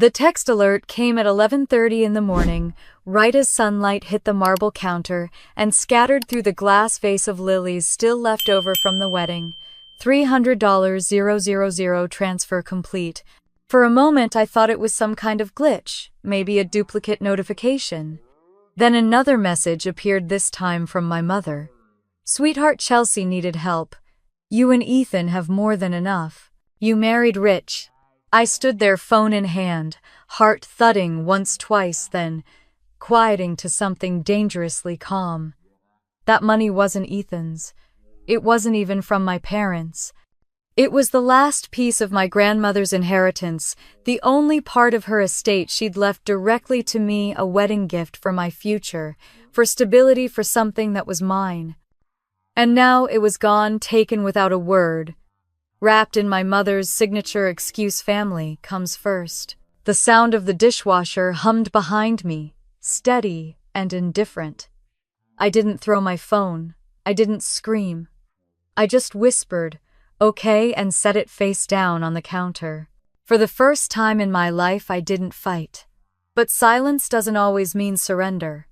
The text alert came at 11:30 in the morning, right as sunlight hit the marble counter and scattered through the glass vase of lilies still left over from the wedding. $300,000 transfer complete. For a moment I thought it was some kind of glitch, maybe a duplicate notification. Then another message appeared, this time from my mother. "Sweetheart, Chelsea needed help. You and Ethan have more than enough. You married rich." I stood there, phone in hand, heart thudding once, twice, then quieting to something dangerously calm. That money wasn't Ethan's. It wasn't even from my parents. It was the last piece of my grandmother's inheritance, the only part of her estate she'd left directly to me, a wedding gift for my future, for stability, for something that was mine. And now it was gone, taken without a word. Wrapped in my mother's signature excuse, family comes first. The sound of the dishwasher hummed behind me, steady and indifferent. I didn't throw my phone. I didn't scream. I just whispered, "Okay," and set it face down on the counter. For the first time in my life, I didn't fight. But silence doesn't always mean surrender.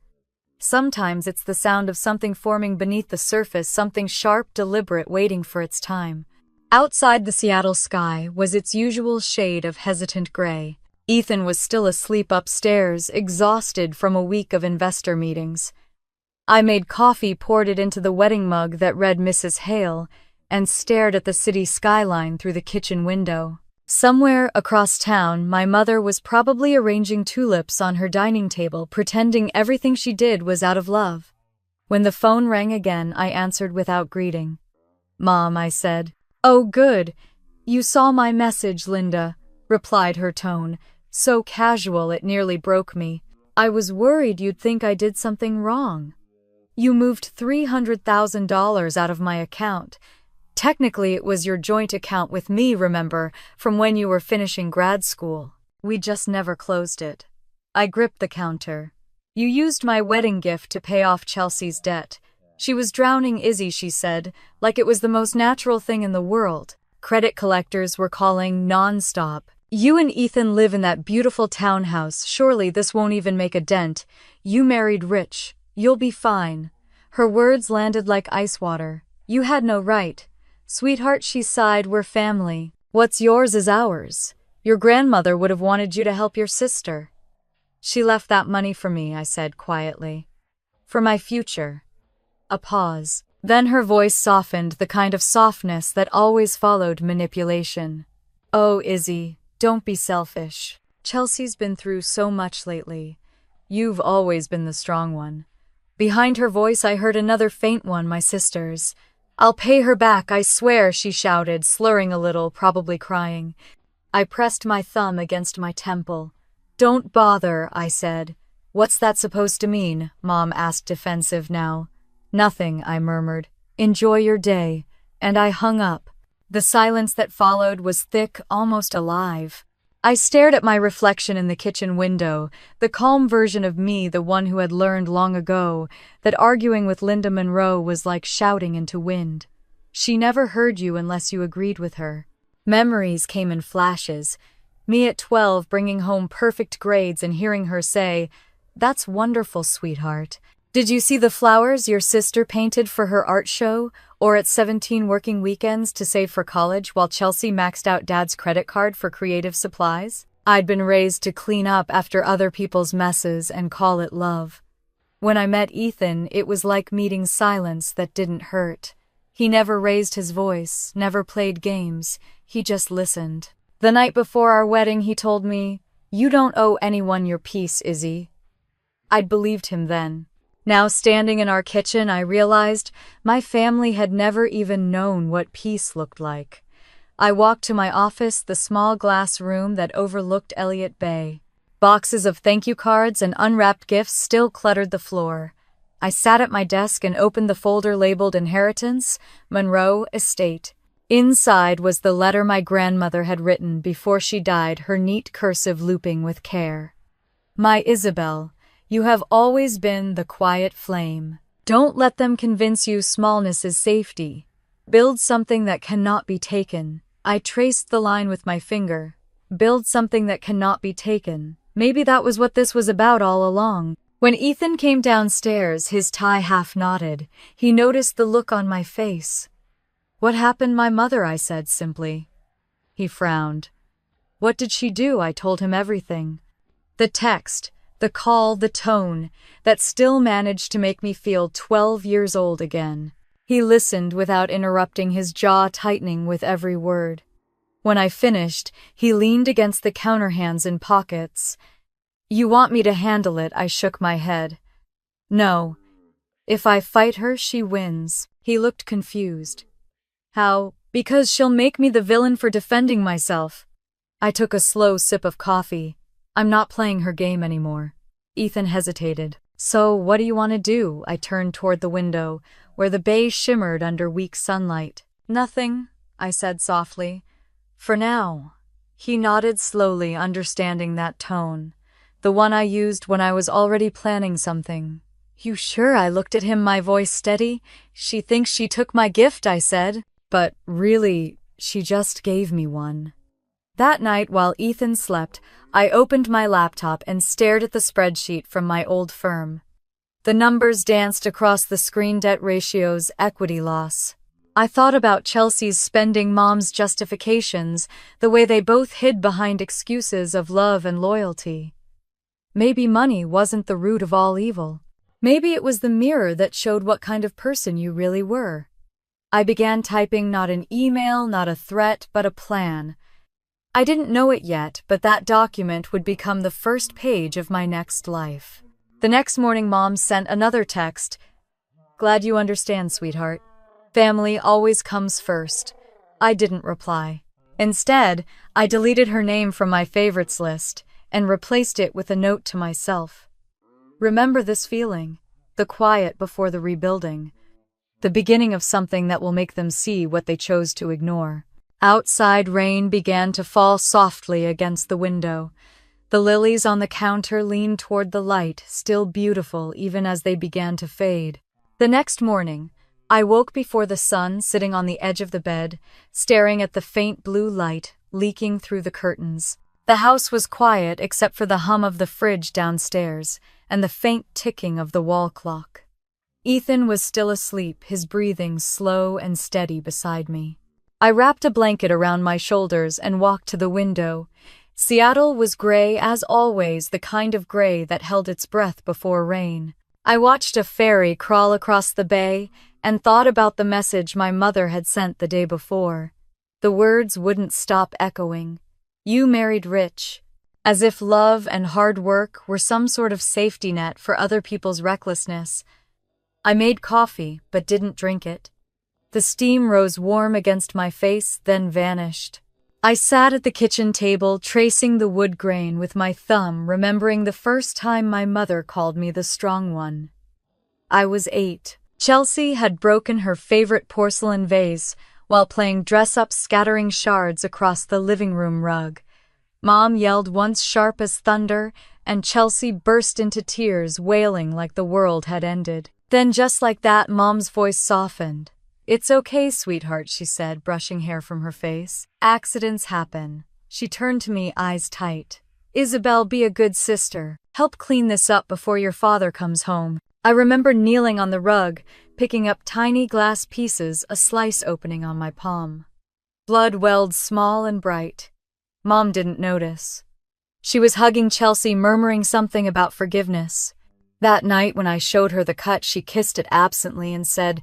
Sometimes it's the sound of something forming beneath the surface, something sharp, deliberate, waiting for its time. Outside, the Seattle sky was its usual shade of hesitant gray. Ethan was still asleep upstairs, exhausted from a week of investor meetings. I made coffee, poured it into the wedding mug that read Mrs. Hale, and stared at the city skyline through the kitchen window. Somewhere across town, my mother was probably arranging tulips on her dining table, pretending everything she did was out of love. When the phone rang again, I answered without greeting. "Mom," I said. "Oh, good. You saw my message, Linda," replied her tone, so casual it nearly broke me. "I was worried you'd think I did something wrong. You moved $300,000 out of my account. Technically, it was your joint account with me, remember, from when you were finishing grad school. We just never closed it." I gripped the counter. "You used my wedding gift to pay off Chelsea's debt. She was drowning, Izzy," she said, like it was the most natural thing in the world. "Credit collectors were calling non-stop. You and Ethan live in that beautiful townhouse. Surely this won't even make a dent. You married rich. You'll be fine." Her words landed like ice water. "You had no right. Sweetheart," she sighed, "we're family. What's yours is ours. Your grandmother would have wanted you to help your sister." "She left that money for me," I said quietly. "For my future." A pause. Then her voice softened, the kind of softness that always followed manipulation. "Oh, Izzy, don't be selfish. Chelsea's been through so much lately. You've always been the strong one." Behind her voice I heard another faint one, my sister's. "I'll pay her back, I swear," she shouted, slurring a little, probably crying. I pressed my thumb against my temple. "Don't bother," I said. "What's that supposed to mean?" Mom asked, defensive now. "Nothing," I murmured. "Enjoy your day." And I hung up. The silence that followed was thick, almost alive. I stared at my reflection in the kitchen window, the calm version of me, the one who had learned long ago that arguing with Linda Monroe was like shouting into wind. She never heard you unless you agreed with her. Memories came in flashes. Me at 12 bringing home perfect grades and hearing her say, "That's wonderful, sweetheart. Did you see the flowers your sister painted for her art show?" Or at 17 working weekends to save for college while Chelsea maxed out Dad's credit card for creative supplies? I'd been raised to clean up after other people's messes and call it love. When I met Ethan, it was like meeting silence that didn't hurt. He never raised his voice, never played games. He just listened. The night before our wedding, he told me, "You don't owe anyone your peace, Izzy." I'd believed him then. Now, standing in our kitchen, I realized my family had never even known what peace looked like. I walked to my office, the small glass room that overlooked Elliott Bay. Boxes of thank you cards and unwrapped gifts still cluttered the floor. I sat at my desk and opened the folder labeled Inheritance, Monroe Estate. Inside was the letter my grandmother had written before she died, her neat cursive looping with care. "My Isabel, you have always been the quiet flame. Don't let them convince you smallness is safety. Build something that cannot be taken." I traced the line with my finger. Build something that cannot be taken. Maybe that was what this was about all along. When Ethan came downstairs, his tie half knotted, he noticed the look on my face. "What happened, my mother?" I said simply. He frowned. "What did she do?" I told him everything. The text, the call, the tone, that still managed to make me feel 12 years old again. He listened without interrupting, his jaw tightening with every word. When I finished, he leaned against the counter, hands in pockets. "You want me to handle it?" I shook my head. "No. If I fight her, she wins." He looked confused. "How?" "Because she'll make me the villain for defending myself." I took a slow sip of coffee. "I'm not playing her game anymore." Ethan hesitated. "So, what do you want to do?" I turned toward the window, where the bay shimmered under weak sunlight. "Nothing," I said softly. "For now." He nodded slowly, understanding that tone, the one I used when I was already planning something. "You sure?" I looked at him, my voice steady. "She thinks she took my gift," I said. "But really, she just gave me one." That night, while Ethan slept, I opened my laptop and stared at the spreadsheet from my old firm. The numbers danced across the screen: debt ratios, equity loss. I thought about Chelsea's spending, Mom's justifications, the way they both hid behind excuses of love and loyalty. Maybe money wasn't the root of all evil. Maybe it was the mirror that showed what kind of person you really were. I began typing, not an email, not a threat, but a plan. I didn't know it yet, but that document would become the first page of my next life. The next morning, Mom sent another text. "Glad you understand, sweetheart. Family always comes first." I didn't reply. Instead, I deleted her name from my favorites list and replaced it with a note to myself. "Remember this feeling, the quiet before the rebuilding, the beginning of something that will make them see what they chose to ignore." Outside, rain began to fall softly against the window. The lilies on the counter leaned toward the light, still beautiful even as they began to fade. The next morning, I woke before the sun, sitting on the edge of the bed, staring at the faint blue light leaking through the curtains. The house was quiet except for the hum of the fridge downstairs and the faint ticking of the wall clock. Ethan was still asleep, his breathing slow and steady beside me. I wrapped a blanket around my shoulders and walked to the window. Seattle was gray as always, the kind of gray that held its breath before rain. I watched a ferry crawl across the bay and thought about the message my mother had sent the day before. The words wouldn't stop echoing. "You married rich," as if love and hard work were some sort of safety net for other people's recklessness. I made coffee, but didn't drink it. The steam rose warm against my face, then vanished. I sat at the kitchen table, tracing the wood grain with my thumb, remembering the first time my mother called me the strong one. I was 8. Chelsea had broken her favorite porcelain vase while playing dress-up, scattering shards across the living room rug. Mom yelled once, sharp as thunder, and Chelsea burst into tears, wailing like the world had ended. Then just like that, Mom's voice softened. "It's okay, sweetheart," she said, brushing hair from her face. "Accidents happen." She turned to me, eyes tight. "Isabel, be a good sister. Help clean this up before your father comes home." I remember kneeling on the rug, picking up tiny glass pieces, a slice opening on my palm. Blood welled small and bright. Mom didn't notice. She was hugging Chelsea, murmuring something about forgiveness. That night when I showed her the cut, she kissed it absently and said,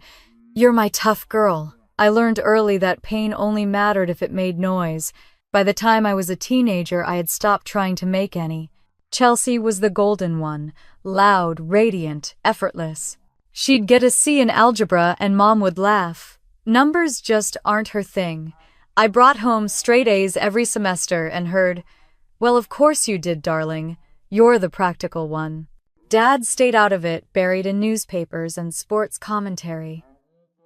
"You're my tough girl." I learned early that pain only mattered if it made noise. By the time I was a teenager, I had stopped trying to make any. Chelsea was the golden one, loud, radiant, effortless. She'd get a C in algebra and Mom would laugh. Numbers just aren't her thing. I brought home straight A's every semester and heard, "Well, of course you did, darling. You're the practical one." Dad stayed out of it, buried in newspapers and sports commentary.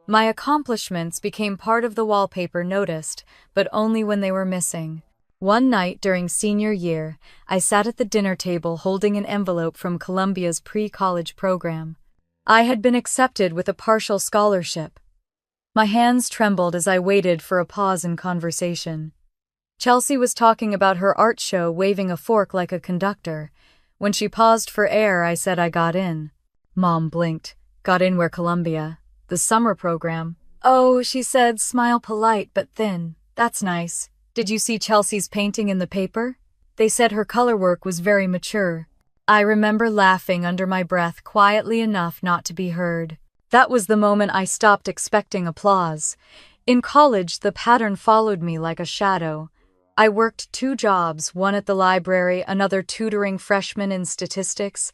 My accomplishments became part of the wallpaper, noticed, but only when they were missing. One night during senior year, I sat at the dinner table holding an envelope from Columbia's pre-college program. I had been accepted with a partial scholarship. My hands trembled as I waited for a pause in conversation. Chelsea was talking about her art show, waving a fork like a conductor. When she paused for air, I said I got in. Mom blinked. Got in where? Columbia? The summer program. Oh, she said, smile polite but thin. That's nice. Did you see Chelsea's painting in the paper? They said her color work was very mature. I remember laughing under my breath quietly enough not to be heard. That was the moment I stopped expecting applause. In college, the pattern followed me like a shadow. I worked 2 jobs, one at the library, another tutoring freshmen in statistics.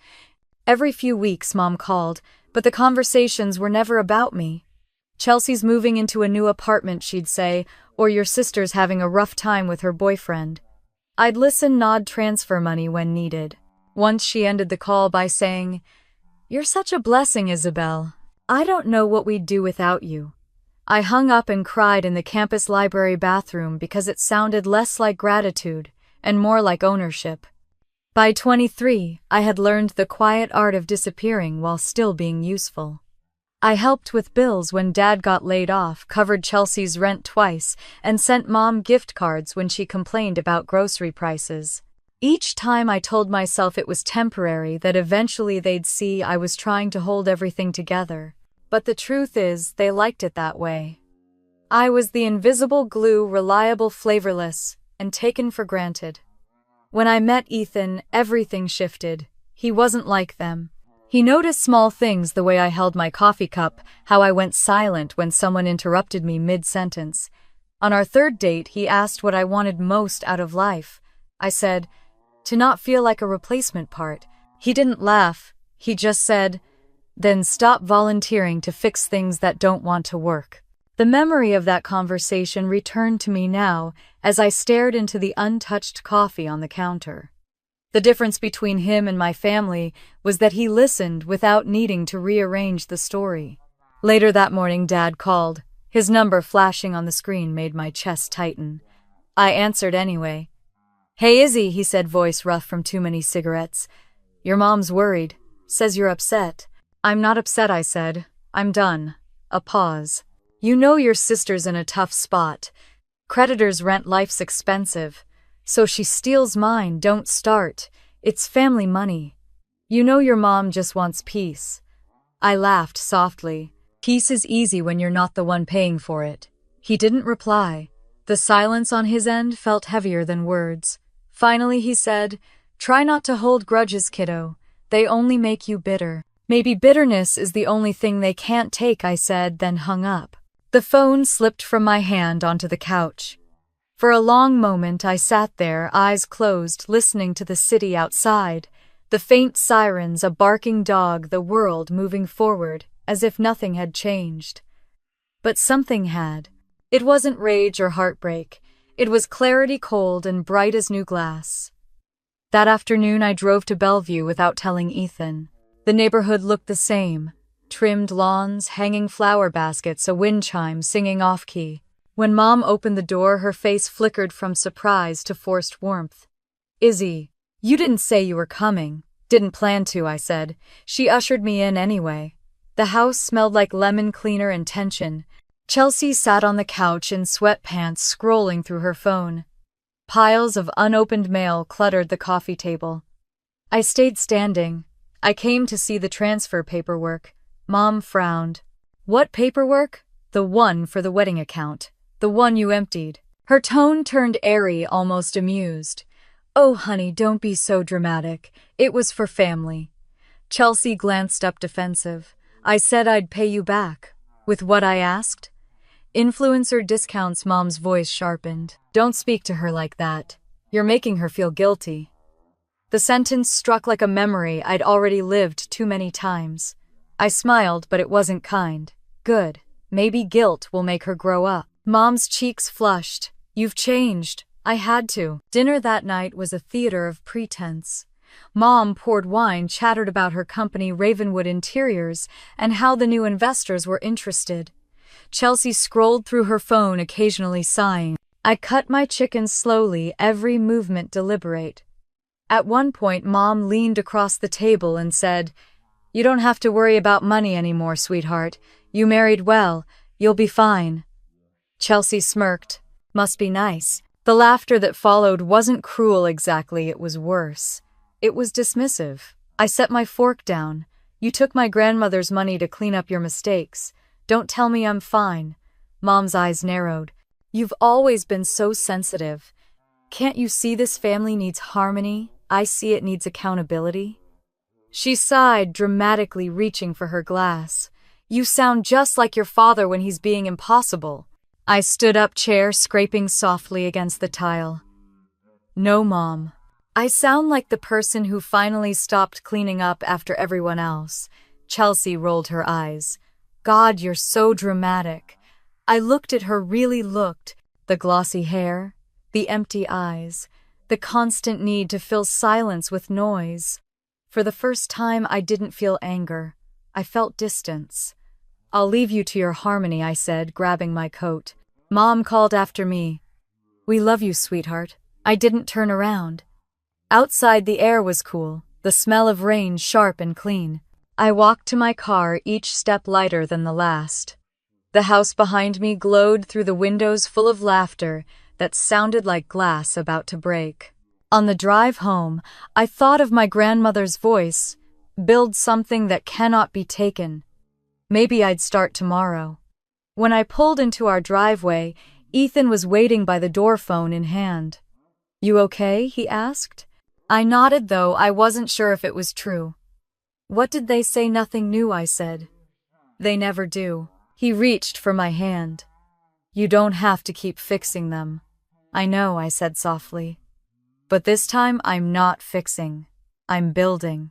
Every few weeks, Mom called, but the conversations were never about me. Chelsea's moving into a new apartment, she'd say, or your sister's having a rough time with her boyfriend. I'd listen, nod, transfer money when needed. Once she ended the call by saying, "You're such a blessing, Isabel. I don't know what we'd do without you." I hung up and cried in the campus library bathroom because it sounded less like gratitude and more like ownership. By 23, I had learned the quiet art of disappearing while still being useful. I helped with bills when Dad got laid off, covered Chelsea's rent twice, and sent Mom gift cards when she complained about grocery prices. Each time I told myself it was temporary, that eventually they'd see I was trying to hold everything together. But the truth is, they liked it that way. I was the invisible glue, reliable, flavorless, and taken for granted. When I met Ethan, everything shifted. He wasn't like them. He noticed small things, the way I held my coffee cup, how I went silent when someone interrupted me mid-sentence. On our 3rd date, he asked what I wanted most out of life. I said, to not feel like a replacement part. He didn't laugh. He just said, then stop volunteering to fix things that don't want to work. The memory of that conversation returned to me now as I stared into the untouched coffee on the counter. The difference between him and my family was that he listened without needing to rearrange the story. Later that morning, Dad called. His number flashing on the screen made my chest tighten. I answered anyway. "Hey, Izzy," he said, voice rough from too many cigarettes. "Your mom's worried. Says you're upset." "I'm not upset," I said. "I'm done." A pause. "You know your sister's in a tough spot. Creditors rent, life's expensive. So she steals mine, don't start. It's family money. You know your mom just wants peace." I laughed softly. Peace is easy when you're not the one paying for it. He didn't reply. The silence on his end felt heavier than words. Finally he said, "Try not to hold grudges, kiddo. They only make you bitter." "Maybe bitterness is the only thing they can't take," I said, then hung up. The phone slipped from my hand onto the couch. For a long moment I sat there, eyes closed, listening to the city outside, the faint sirens, a barking dog, the world moving forward, as if nothing had changed. But something had. It wasn't rage or heartbreak. It was clarity, cold and bright as new glass. That afternoon I drove to Bellevue without telling Ethan. The neighborhood looked the same. Trimmed lawns, hanging flower baskets, a wind chime singing off-key. When Mom opened the door, her face flickered from surprise to forced warmth. "Izzy, you didn't say you were coming." "Didn't plan to," I said. She ushered me in anyway. The house smelled like lemon cleaner and tension. Chelsea sat on the couch in sweatpants, scrolling through her phone. Piles of unopened mail cluttered the coffee table. I stayed standing. I came to see the transfer paperwork. Mom frowned. "What paperwork?" "The one for the wedding account. The one you emptied." Her tone turned airy, almost amused. "Oh, honey, don't be so dramatic. It was for family." Chelsea glanced up defensive. "I said I'd pay you back." "With what I asked?" "Influencer discounts." Mom's voice sharpened. "Don't speak to her like that. You're making her feel guilty." The sentence struck like a memory I'd already lived too many times. I smiled, but it wasn't kind. Good. Maybe guilt will make her grow up. Mom's cheeks flushed. "You've changed." I had to. Dinner that night was a theater of pretense. Mom poured wine, chattered about her company Ravenwood Interiors and how the new investors were interested. Chelsea scrolled through her phone, occasionally sighing. I cut my chicken slowly, every movement deliberate. At one point, Mom leaned across the table and said, "You don't have to worry about money anymore, sweetheart. You married well. You'll be fine." Chelsea smirked. "Must be nice." The laughter that followed wasn't cruel exactly, it was worse. It was dismissive. I set my fork down. You took my grandmother's money to clean up your mistakes. Don't tell me I'm fine. Mom's eyes narrowed. You've always been so sensitive. Can't you see this family needs harmony? I see it needs accountability. She sighed, dramatically reaching for her glass. You sound just like your father when he's being impossible. I stood up, chair scraping softly against the tile. No, Mom. I sound like the person who finally stopped cleaning up after everyone else. Chelsea rolled her eyes. God, you're so dramatic. I looked at her, really looked. The glossy hair, the empty eyes, the constant need to fill silence with noise. For the first time, I didn't feel anger. I felt distance. I'll leave you to your harmony, I said, grabbing my coat. Mom called after me. We love you, sweetheart. I didn't turn around. Outside, the air was cool, the smell of rain sharp and clean. I walked to my car, each step lighter than the last. The house behind me glowed through the windows, full of laughter that sounded like glass about to break. On the drive home, I thought of my grandmother's voice, build something that cannot be taken. Maybe I'd start tomorrow. When I pulled into our driveway, Ethan was waiting by the door, phone in hand. You okay? He asked. I nodded, though I wasn't sure if it was true. What did they say? Nothing new, I said. They never do. He reached for my hand. You don't have to keep fixing them. I know, I said softly. But this time I'm not fixing. I'm building.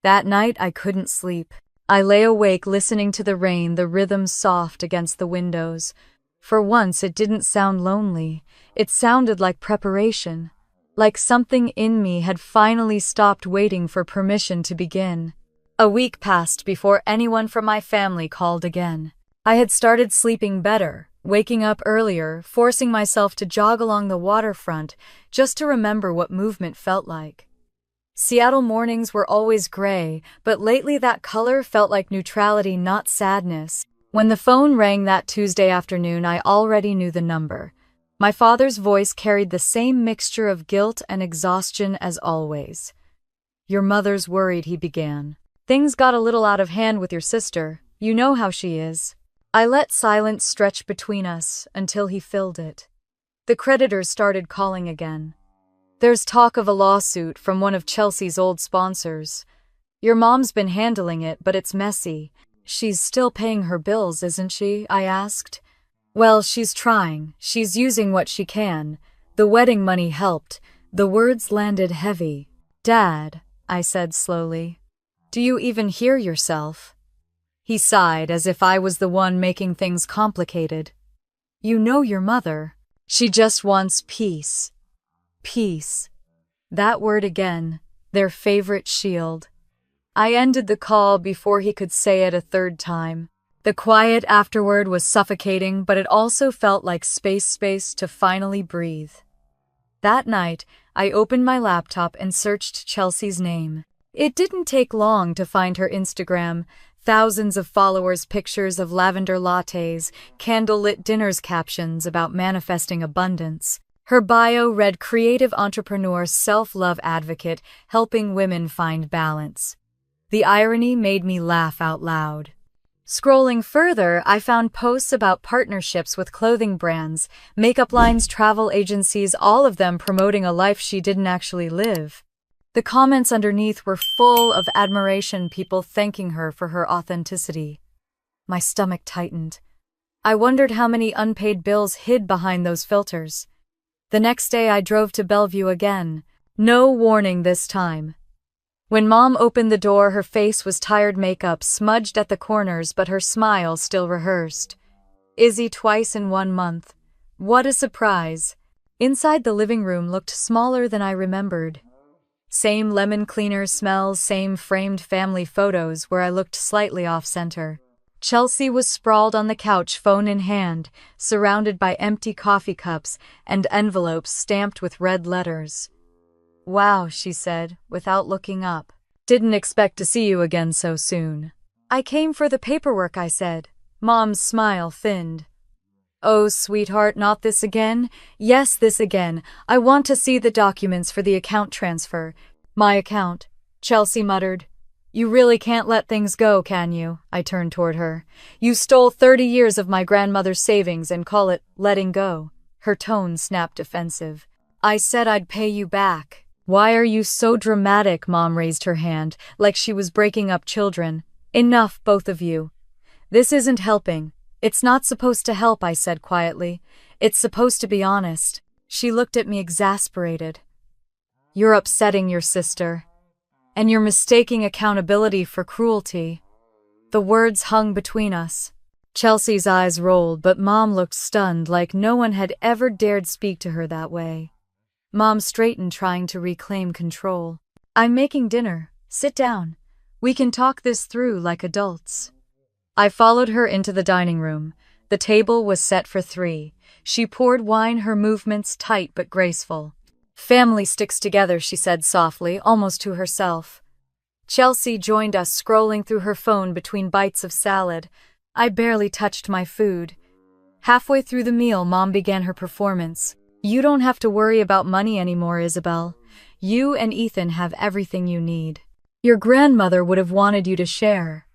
That night I couldn't sleep. I lay awake listening to the rain, the rhythm soft against the windows. For once it didn't sound lonely. It sounded like preparation. Like something in me had finally stopped waiting for permission to begin. A week passed before anyone from my family called again. I had started sleeping better, waking up earlier, forcing myself to jog along the waterfront just to remember what movement felt like. Seattle mornings were always gray, but lately that color felt like neutrality, not sadness. When the phone rang that Tuesday afternoon, I already knew the number. My father's voice carried the same mixture of guilt and exhaustion as always. Your mother's worried, he began. Things got a little out of hand with your sister. You know how she is. I let silence stretch between us until he filled it. The creditors started calling again. There's talk of a lawsuit from one of Chelsea's old sponsors. Your mom's been handling it, but it's messy. She's still paying her bills, isn't she? I asked. Well, she's trying. She's using what she can. The wedding money helped. The words landed heavy. Dad, I said slowly. Do you even hear yourself? He sighed as if I was the one making things complicated. You know your mother. She just wants peace. Peace. That word again, their favorite shield. I ended the call before he could say it a third time. The quiet afterward was suffocating, but it also felt like space to finally breathe. That night, I opened my laptop and searched Chelsea's name. It didn't take long to find her Instagram. Thousands of followers, pictures of lavender lattes, candlelit dinners, captions about manifesting abundance. Her bio read creative entrepreneur, self-love advocate, helping women find balance. The irony made me laugh out loud. Scrolling further, I found posts about partnerships with clothing brands, makeup lines, travel agencies, all of them promoting a life she didn't actually live. The comments underneath were full of admiration, people thanking her for her authenticity. My stomach tightened. I wondered how many unpaid bills hid behind those filters. The next day I drove to Bellevue again. No warning this time. When Mom opened the door, her face was tired, makeup smudged at the corners, but her smile still rehearsed. Izzy twice in 1 month. What a surprise. Inside, the living room looked smaller than I remembered. Same lemon cleaner smells, same framed family photos where I looked slightly off-center. Chelsea was sprawled on the couch, phone in hand, surrounded by empty coffee cups and envelopes stamped with red letters. Wow, she said, without looking up. Didn't expect to see you again so soon. I came for the paperwork, I said. Mom's smile thinned. Oh, sweetheart, not this again? Yes, this again. I want to see the documents for the account transfer. My account, Chelsea muttered. You really can't let things go, can you? I turned toward her. You stole 30 years of my grandmother's savings and call it letting go. Her tone snapped defensive. I said I'd pay you back. Why are you so dramatic? Mom raised her hand, like she was breaking up children. Enough, both of you. This isn't helping. It's not supposed to help, I said quietly. It's supposed to be honest. She looked at me exasperated. You're upsetting your sister. And you're mistaking accountability for cruelty. The words hung between us. Chelsea's eyes rolled, but Mom looked stunned, like no one had ever dared speak to her that way. Mom straightened, trying to reclaim control. I'm making dinner. Sit down. We can talk this through like adults. I followed her into the dining room. The table was set for 3. She poured wine, her movements tight but graceful. Family sticks together, she said softly, almost to herself. Chelsea joined us, scrolling through her phone between bites of salad. I barely touched my food. Halfway through the meal, Mom began her performance. You don't have to worry about money anymore, Isabel. You and Ethan have everything you need. Your grandmother would have wanted you to share.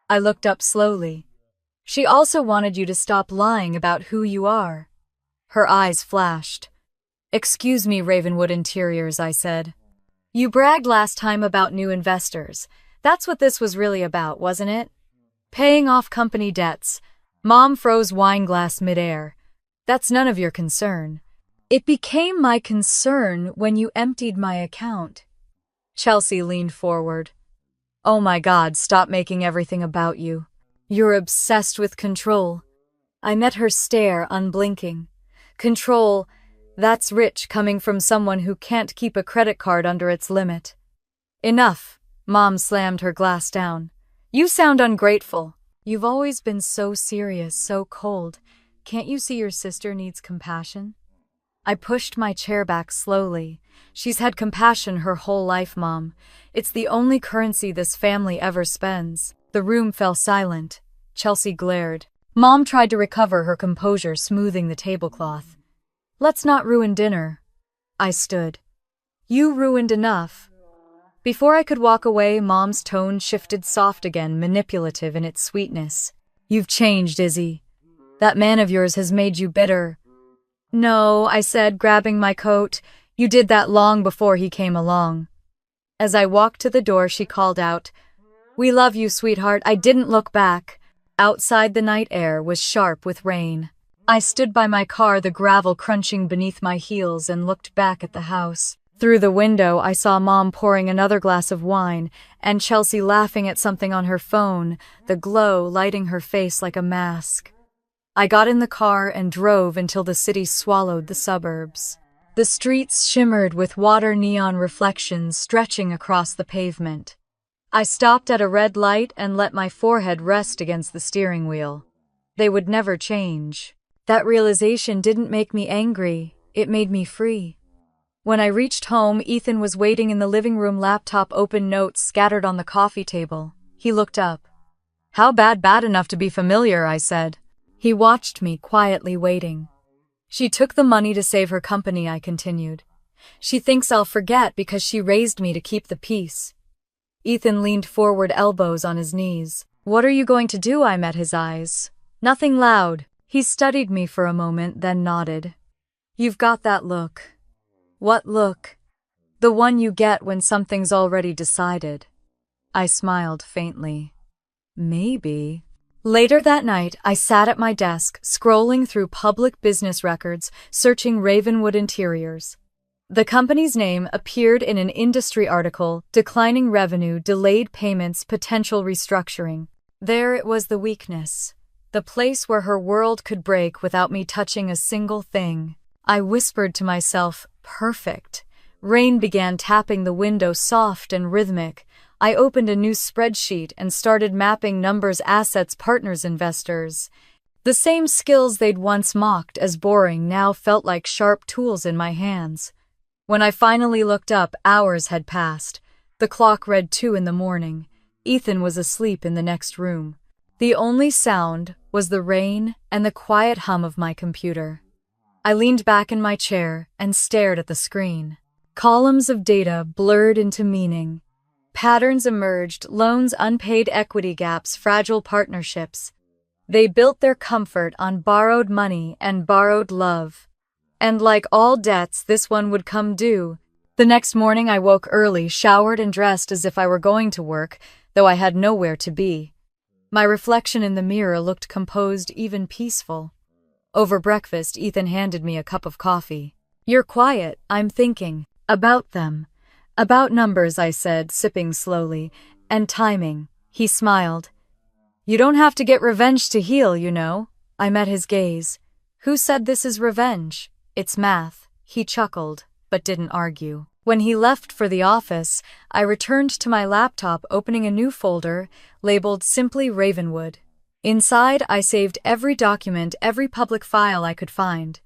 I looked up slowly. She also wanted you to stop lying about who you are. Her eyes flashed. Excuse me, Ravenwood Interiors, I said. You bragged last time about new investors. That's what this was really about, wasn't it? Paying off company debts. Mom froze wine glass midair. That's none of your concern. It became my concern when you emptied my account. Chelsea leaned forward. Oh my God, stop making everything about you. You're obsessed with control. I met her stare, unblinking. Control, that's rich coming from someone who can't keep a credit card under its limit. Enough, Mom slammed her glass down. You sound ungrateful. You've always been so serious, so cold. Can't you see your sister needs compassion? I pushed my chair back slowly. She's had compassion her whole life, Mom. It's the only currency this family ever spends. The room fell silent. Chelsea glared. Mom tried to recover her composure, smoothing the tablecloth. Let's not ruin dinner. I stood. You ruined enough. Before I could walk away, Mom's tone shifted soft again, manipulative in its sweetness. You've changed, Izzy. That man of yours has made you bitter. No, I said, grabbing my coat. You did that long before he came along. As I walked to the door, she called out, We love you, sweetheart. I didn't look back. Outside, the night air was sharp with rain. I stood by my car, the gravel crunching beneath my heels, and looked back at the house. Through the window, I saw Mom pouring another glass of wine, and Chelsea laughing at something on her phone, the glow lighting her face like a mask. I got in the car and drove until the city swallowed the suburbs. The streets shimmered with water neon reflections stretching across the pavement. I stopped at a red light and let my forehead rest against the steering wheel. They would never change. That realization didn't make me angry, it made me free. When I reached home, Ethan was waiting in the living room, laptop open, notes scattered on the coffee table. He looked up. How bad enough to be familiar, I said. He watched me, quietly waiting. She took the money to save her company, I continued. She thinks I'll forget because she raised me to keep the peace. Ethan leaned forward, elbows on his knees. What are you going to do? I met his eyes. Nothing loud. He studied me for a moment, then nodded. You've got that look. What look? The one you get when something's already decided. I smiled faintly. Maybe. Later that night, I sat at my desk, scrolling through public business records, searching Ravenwood Interiors. The company's name appeared in an industry article, declining revenue, delayed payments, potential restructuring. There it was, the weakness. The place where her world could break without me touching a single thing. I whispered to myself, perfect. Rain began tapping the window, soft and rhythmic. I opened a new spreadsheet and started mapping numbers, assets, partners, investors. The same skills they'd once mocked as boring now felt like sharp tools in my hands. When I finally looked up, hours had passed. The clock read 2 in the morning. Ethan was asleep in the next room. The only sound was the rain and the quiet hum of my computer. I leaned back in my chair and stared at the screen. Columns of data blurred into meaning. Patterns emerged: loans, unpaid equity gaps, fragile partnerships. They built their comfort on borrowed money and borrowed love. And like all debts, this one would come due. The next morning I woke early, showered and dressed as if I were going to work, though I had nowhere to be. My reflection in the mirror looked composed, even peaceful. Over breakfast, Ethan handed me a cup of coffee. "You're quiet." "I'm thinking. About them. About numbers," I said, sipping slowly. "And timing." He smiled. "You don't have to get revenge to heal, you know." I met his gaze. "Who said this is revenge? It's math." He chuckled, but didn't argue. When he left for the office, I returned to my laptop, opening a new folder labeled Simply Ravenwood. Inside, I saved every document, every public file I could find.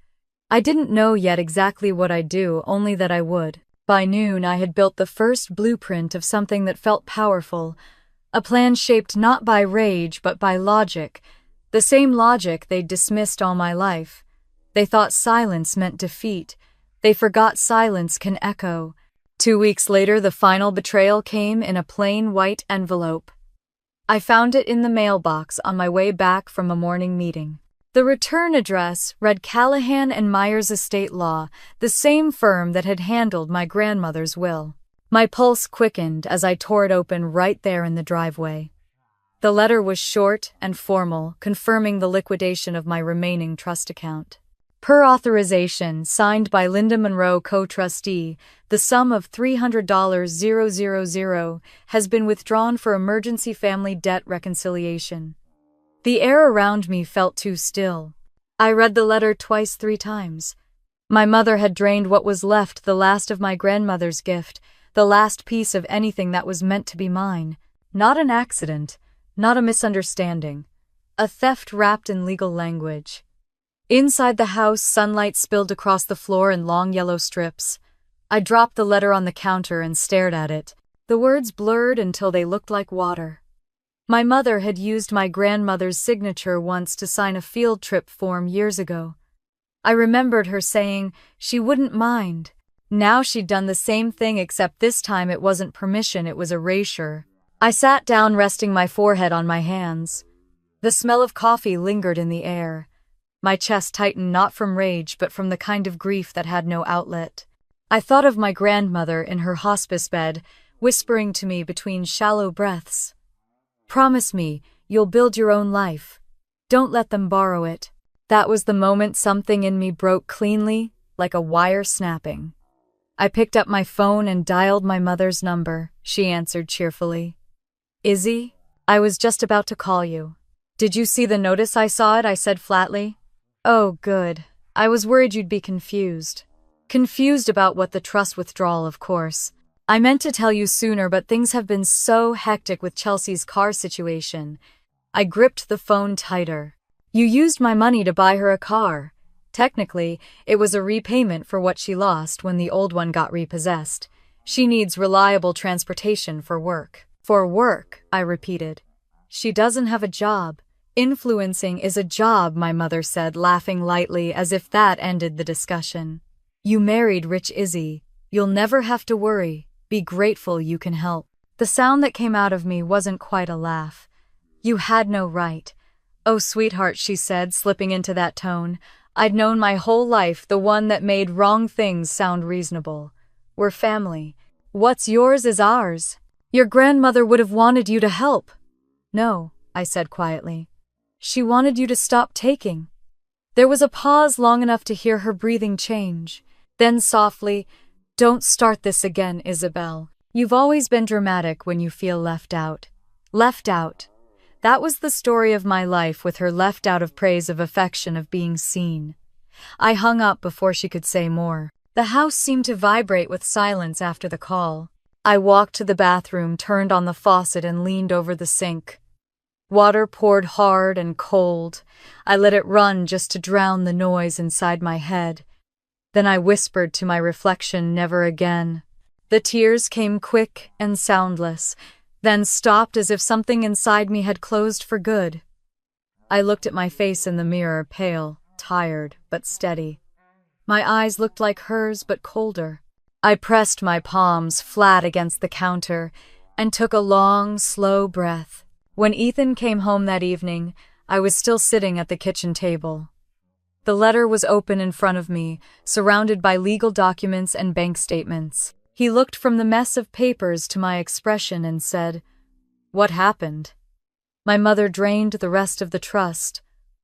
I didn't know yet exactly what I'd do, only that I would. By noon, I had built the first blueprint of something that felt powerful, a plan shaped not by rage but by logic, the same logic they'd dismissed all my life. They thought silence meant defeat. They forgot silence can echo. 2 weeks later, the final betrayal came in a plain white envelope. I found it in the mailbox on my way back from a morning meeting. The return address read Callahan and Myers Estate Law, the same firm that had handled my grandmother's will. My pulse quickened as I tore it open right there in the driveway. The letter was short and formal, confirming the liquidation of my remaining trust account. Per authorization, signed by Linda Monroe, co-trustee, the sum of $300,000 has been withdrawn for emergency family debt reconciliation. The air around me felt too still. I read the letter twice, 3 times. My mother had drained what was left, the last of my grandmother's gift, the last piece of anything that was meant to be mine. Not an accident, not a misunderstanding. A theft wrapped in legal language. Inside the house, sunlight spilled across the floor in long yellow strips. I dropped the letter on the counter and stared at it. The words blurred until they looked like water. My mother had used my grandmother's signature once to sign a field trip form years ago. I remembered her saying she wouldn't mind. Now she'd done the same thing, except this time it wasn't permission, it was erasure. I sat down, resting my forehead on my hands. The smell of coffee lingered in the air. My chest tightened, not from rage, but from the kind of grief that had no outlet. I thought of my grandmother in her hospice bed, whispering to me between shallow breaths, "Promise me you'll build your own life. Don't let them borrow it." That was the moment something in me broke cleanly, like a wire snapping. I picked up my phone and dialed my mother's number. She answered cheerfully. "Izzy, I was just about to call you." "Did you see the notice?" I saw it, I said flatly. "Oh, good. I was worried you'd be confused." "Confused about what?" "The trust withdrawal, of course. I meant to tell you sooner, but things have been so hectic with Chelsea's car situation." I gripped the phone tighter. "You used my money to buy her a car. Technically, it was a repayment for what she lost when the old one got repossessed. She needs reliable transportation for work." "For work," I repeated. "She doesn't have a job." "Influencing is a job," my mother said, laughing lightly, as if that ended the discussion. "You married rich, Izzy. You'll never have to worry. Be grateful you can help." The sound that came out of me wasn't quite a laugh. "You had no right." "Oh, sweetheart," she said, slipping into that tone. "I'd known my whole life the one that made wrong things sound reasonable. We're family. What's yours is ours. Your grandmother would have wanted you to help." "No," I said quietly. "She wanted you to stop taking." There was a pause long enough to hear her breathing change. Then softly, "Don't start this again, Isabel. You've always been dramatic when you feel left out." Left out. That was the story of my life, with her left out of praise, of affection, of being seen. I hung up before she could say more. The house seemed to vibrate with silence after the call. I walked to the bathroom, turned on the faucet, and leaned over the sink. Water poured hard and cold. I let it run just to drown the noise inside my head. Then I whispered to my reflection, "Never again." The tears came quick and soundless, then stopped as if something inside me had closed for good. I looked at my face in the mirror, pale, tired, but steady. My eyes looked like hers, but colder. I pressed my palms flat against the counter and took a long, slow breath. When Ethan came home that evening, I was still sitting at the kitchen table. The letter was open in front of me, surrounded by legal documents and bank statements. He looked from the mess of papers to my expression and said, "What happened?" My mother drained the rest of the trust.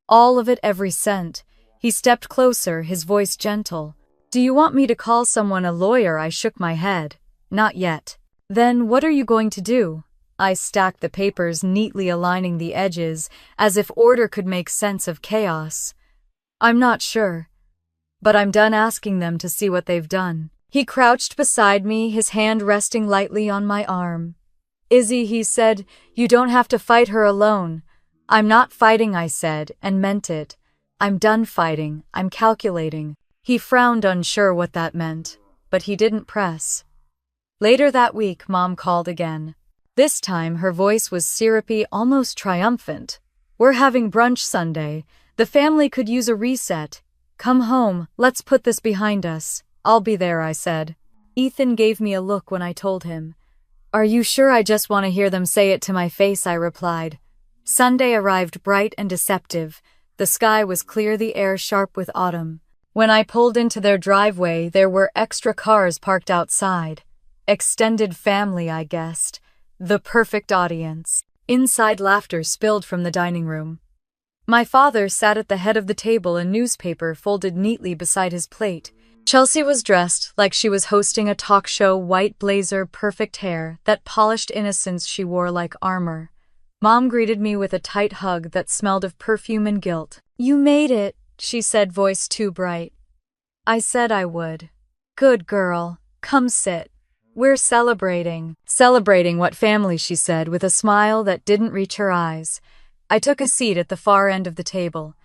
All of it, every cent. He stepped closer, his voice gentle. "Do you want me to call someone, a lawyer?" I shook my head. "Not yet." "Then what are you going to do?" I stacked the papers, neatly aligning the edges, as if order could make sense of chaos. "I'm not sure. But I'm done asking them to see what they've done." He crouched beside me, his hand resting lightly on my arm. "Izzy," he said, "you don't have to fight her alone." "I'm not fighting," I said, and meant it. "I'm done fighting, I'm calculating." He frowned, unsure what that meant, but he didn't press. Later that week, Mom called again. This time, her voice was syrupy, almost triumphant. "We're having brunch Sunday. The family could use a reset. Come home, let's put this behind us." "I'll be there," I said. Ethan gave me a look when I told him. "Are you sure?" "I just want to hear them say it to my face," I replied. Sunday arrived bright and deceptive. The sky was clear, the air sharp with autumn. When I pulled into their driveway, there were extra cars parked outside. Extended family, I guessed. The perfect audience. Inside, laughter spilled from the dining room. My father sat at the head of the table, a newspaper folded neatly beside his plate. Chelsea was dressed like she was hosting a talk show, white blazer, perfect hair, that polished innocence she wore like armor. Mom greeted me with a tight hug that smelled of perfume and guilt. "You made it," she said, voice too bright. "I said I would." "Good girl. Come sit. We're celebrating." "Celebrating what family?" she said, with a smile that didn't reach her eyes. I took a seat at the far end of the table.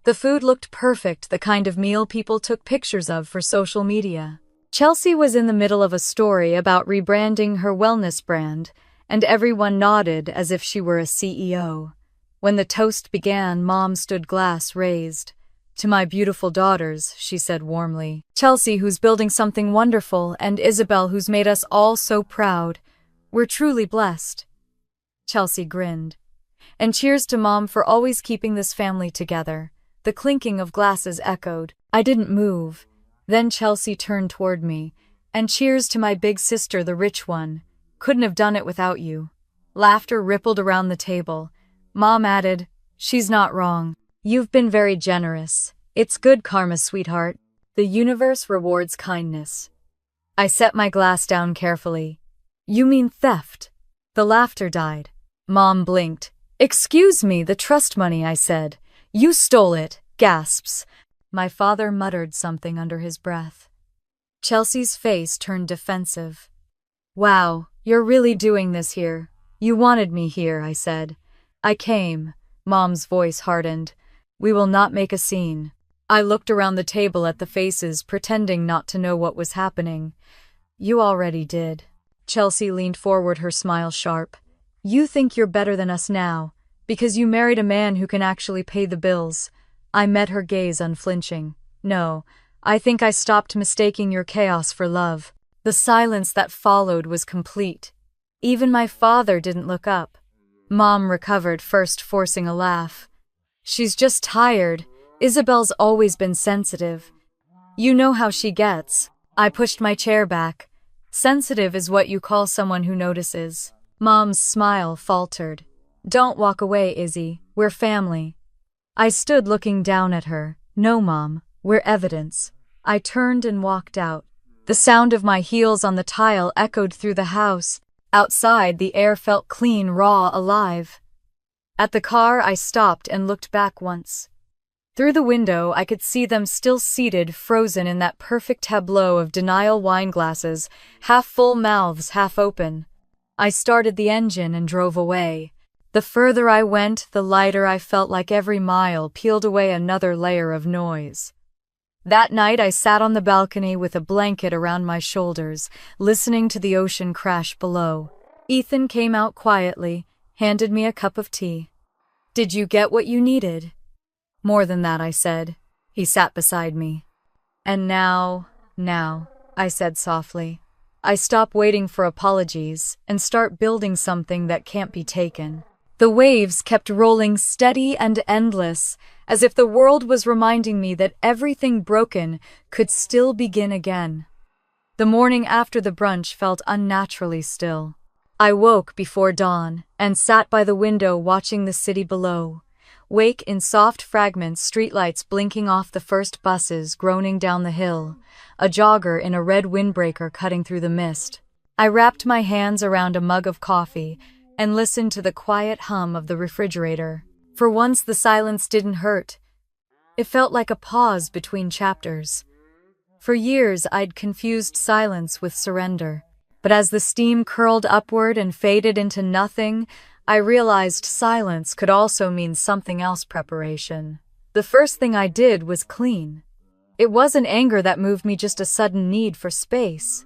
The food looked perfect, the kind of meal people took pictures of for social media. Chelsea was in the middle of a story about rebranding her wellness brand, and everyone nodded as if she were a CEO. When the toast began, Mom stood, glass raised. "To my beautiful daughters," she said warmly. "Chelsea, who's building something wonderful, and Isabel, who's made us all so proud. We're truly blessed." Chelsea grinned. "And cheers to Mom for always keeping this family together." The clinking of glasses echoed. I didn't move. Then Chelsea turned toward me. "And cheers to my big sister, the rich one. Couldn't have done it without you." Laughter rippled around the table. Mom added, "She's not wrong. You've been very generous. It's good karma, sweetheart. The universe rewards kindness." I set my glass down carefully. "You mean theft?" The laughter died. Mom blinked. "Excuse me, the trust money," I said. "You stole it." Gasps. My father muttered something under his breath. Chelsea's face turned defensive. "Wow, you're really doing this here." "You wanted me here," I said. "I came." Mom's voice hardened. "We will not make a scene." I looked around the table at the faces, pretending not to know what was happening. "You already did." Chelsea leaned forward, her smile sharp. "You think you're better than us now, because you married a man who can actually pay the bills." I met her gaze, unflinching. "No, I think I stopped mistaking your chaos for love." The silence that followed was complete. Even my father didn't look up. Mom recovered first, forcing a laugh. "She's just tired. Isabel's always been sensitive. You know how she gets." I pushed my chair back. "Sensitive is what you call someone who notices." Mom's smile faltered. "Don't walk away, Izzy. We're family." I stood looking down at her. "No, Mom, we're evidence." I turned and walked out. The sound of my heels on the tile echoed through the house. Outside, the air felt clean, raw, alive. At the car, I stopped and looked back once. Through the window, I could see them still seated, frozen in that perfect tableau of denial, wine glasses, half full, mouths half open. I started the engine and drove away. The further I went, the lighter I felt, like every mile peeled away another layer of noise. That night, I sat on the balcony with a blanket around my shoulders, listening to the ocean crash below. Ethan came out quietly, handed me a cup of tea. Did you get what you needed? More than that, I said. He sat beside me. And now, I said softly, I stop waiting for apologies and start building something that can't be taken. The waves kept rolling steady and endless, as if the world was reminding me that everything broken could still begin again. The morning after the brunch felt unnaturally still. I woke before dawn and sat by the window watching the city below, wake in soft fragments, streetlights blinking off the first buses groaning down the hill, a jogger in a red windbreaker cutting through the mist. I wrapped my hands around a mug of coffee and listened to the quiet hum of the refrigerator. For once the silence didn't hurt. It felt like a pause between chapters. For years I'd confused silence with surrender. But as the steam curled upward and faded into nothing, I realized silence could also mean something else: preparation. The first thing I did was clean. It wasn't anger that moved me, just a sudden need for space.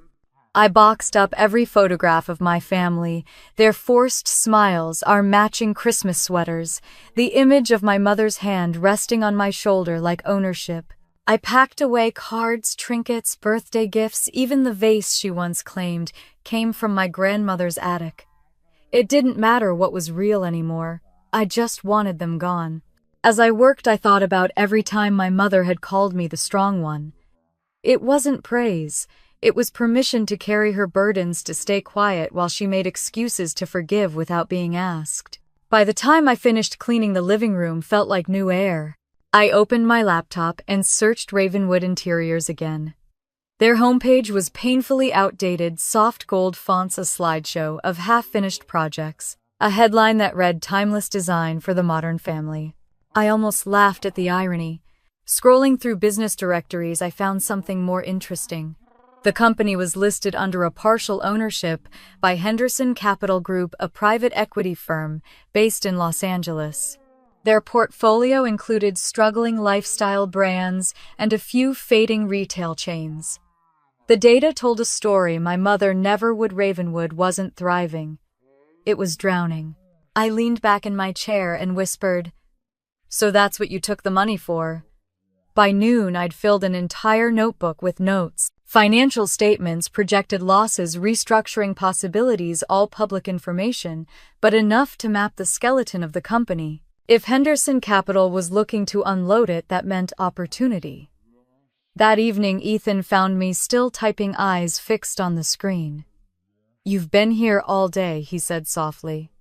I boxed up every photograph of my family, their forced smiles, our matching Christmas sweaters, the image of my mother's hand resting on my shoulder like ownership. I packed away cards, trinkets, birthday gifts, even the vase she once claimed came from my grandmother's attic. It didn't matter what was real anymore. I just wanted them gone. As I worked, I thought about every time my mother had called me the strong one. It wasn't praise. It was permission to carry her burdens, to stay quiet while she made excuses, to forgive without being asked. By the time I finished cleaning, the living room felt like new air. I opened my laptop and searched Ravenwood Interiors again. Their homepage was painfully outdated, soft gold fonts, a slideshow of half-finished projects, a headline that read "Timeless Design for the Modern Family." I almost laughed at the irony. Scrolling through business directories, I found something more interesting. The company was listed under a partial ownership by Henderson Capital Group, a private equity firm based in Los Angeles. Their portfolio included struggling lifestyle brands and a few fading retail chains. The data told a story my mother never would. Ravenwood wasn't thriving. It was drowning. I leaned back in my chair and whispered, "So that's what you took the money for?" By noon, I'd filled an entire notebook with notes, financial statements, projected losses, restructuring possibilities, all public information, but enough to map the skeleton of the company. If Henderson Capital was looking to unload it, that meant opportunity. That evening, Ethan found me still typing, eyes fixed on the screen. "You've been here all day," he said softly.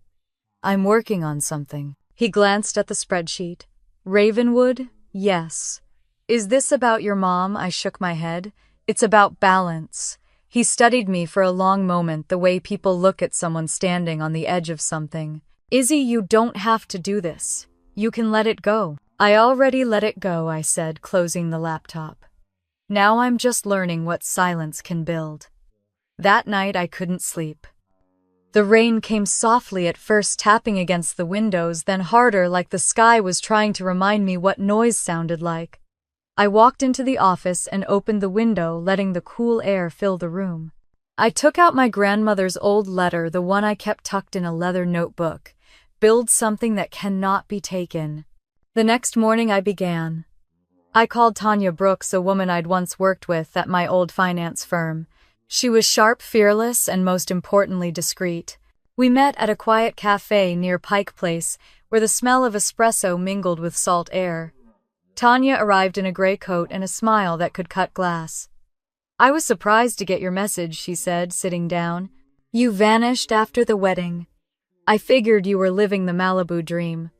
"I'm working on something." He glanced at the spreadsheet. "Ravenwood? Yes. Is this about your mom?" I shook my head. "It's about balance." He studied me for a long moment, the way people look at someone standing on the edge of something. "Izzy, you don't have to do this. You can let it go." "I already let it go," I said, closing the laptop. "Now I'm just learning what silence can build." That night I couldn't sleep. The rain came softly at first, tapping against the windows, then harder, like the sky was trying to remind me what noise sounded like. I walked into the office and opened the window, letting the cool air fill the room. I took out my grandmother's old letter, the one I kept tucked in a leather notebook. "Build something that cannot be taken." The next morning I began. I called Tanya Brooks, a woman I'd once worked with at my old finance firm. She was sharp, fearless, and most importantly, discreet. We met at a quiet cafe near Pike Place, where the smell of espresso mingled with salt air. Tanya arrived in a gray coat and a smile that could cut glass. "I was surprised to get your message," she said, sitting down. "You vanished after the wedding. I figured you were living the Malibu dream."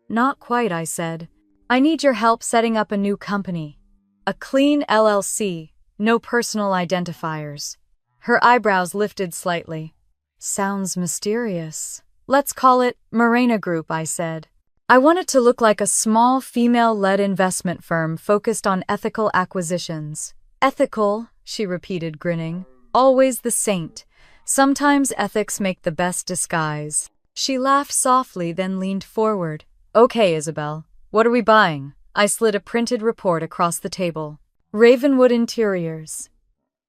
"Not quite," I said. "I need your help setting up a new company. A clean LLC, no personal identifiers." Her eyebrows lifted slightly. "Sounds mysterious." "Let's call it Morena Group," I said. "I want it to look like a small, female-led investment firm focused on ethical acquisitions." "Ethical," she repeated, grinning. "Always the saint. Sometimes ethics make the best disguise." She laughed softly, then leaned forward. "Okay, Isabel. What are we buying?" I slid a printed report across the table. "Ravenwood Interiors."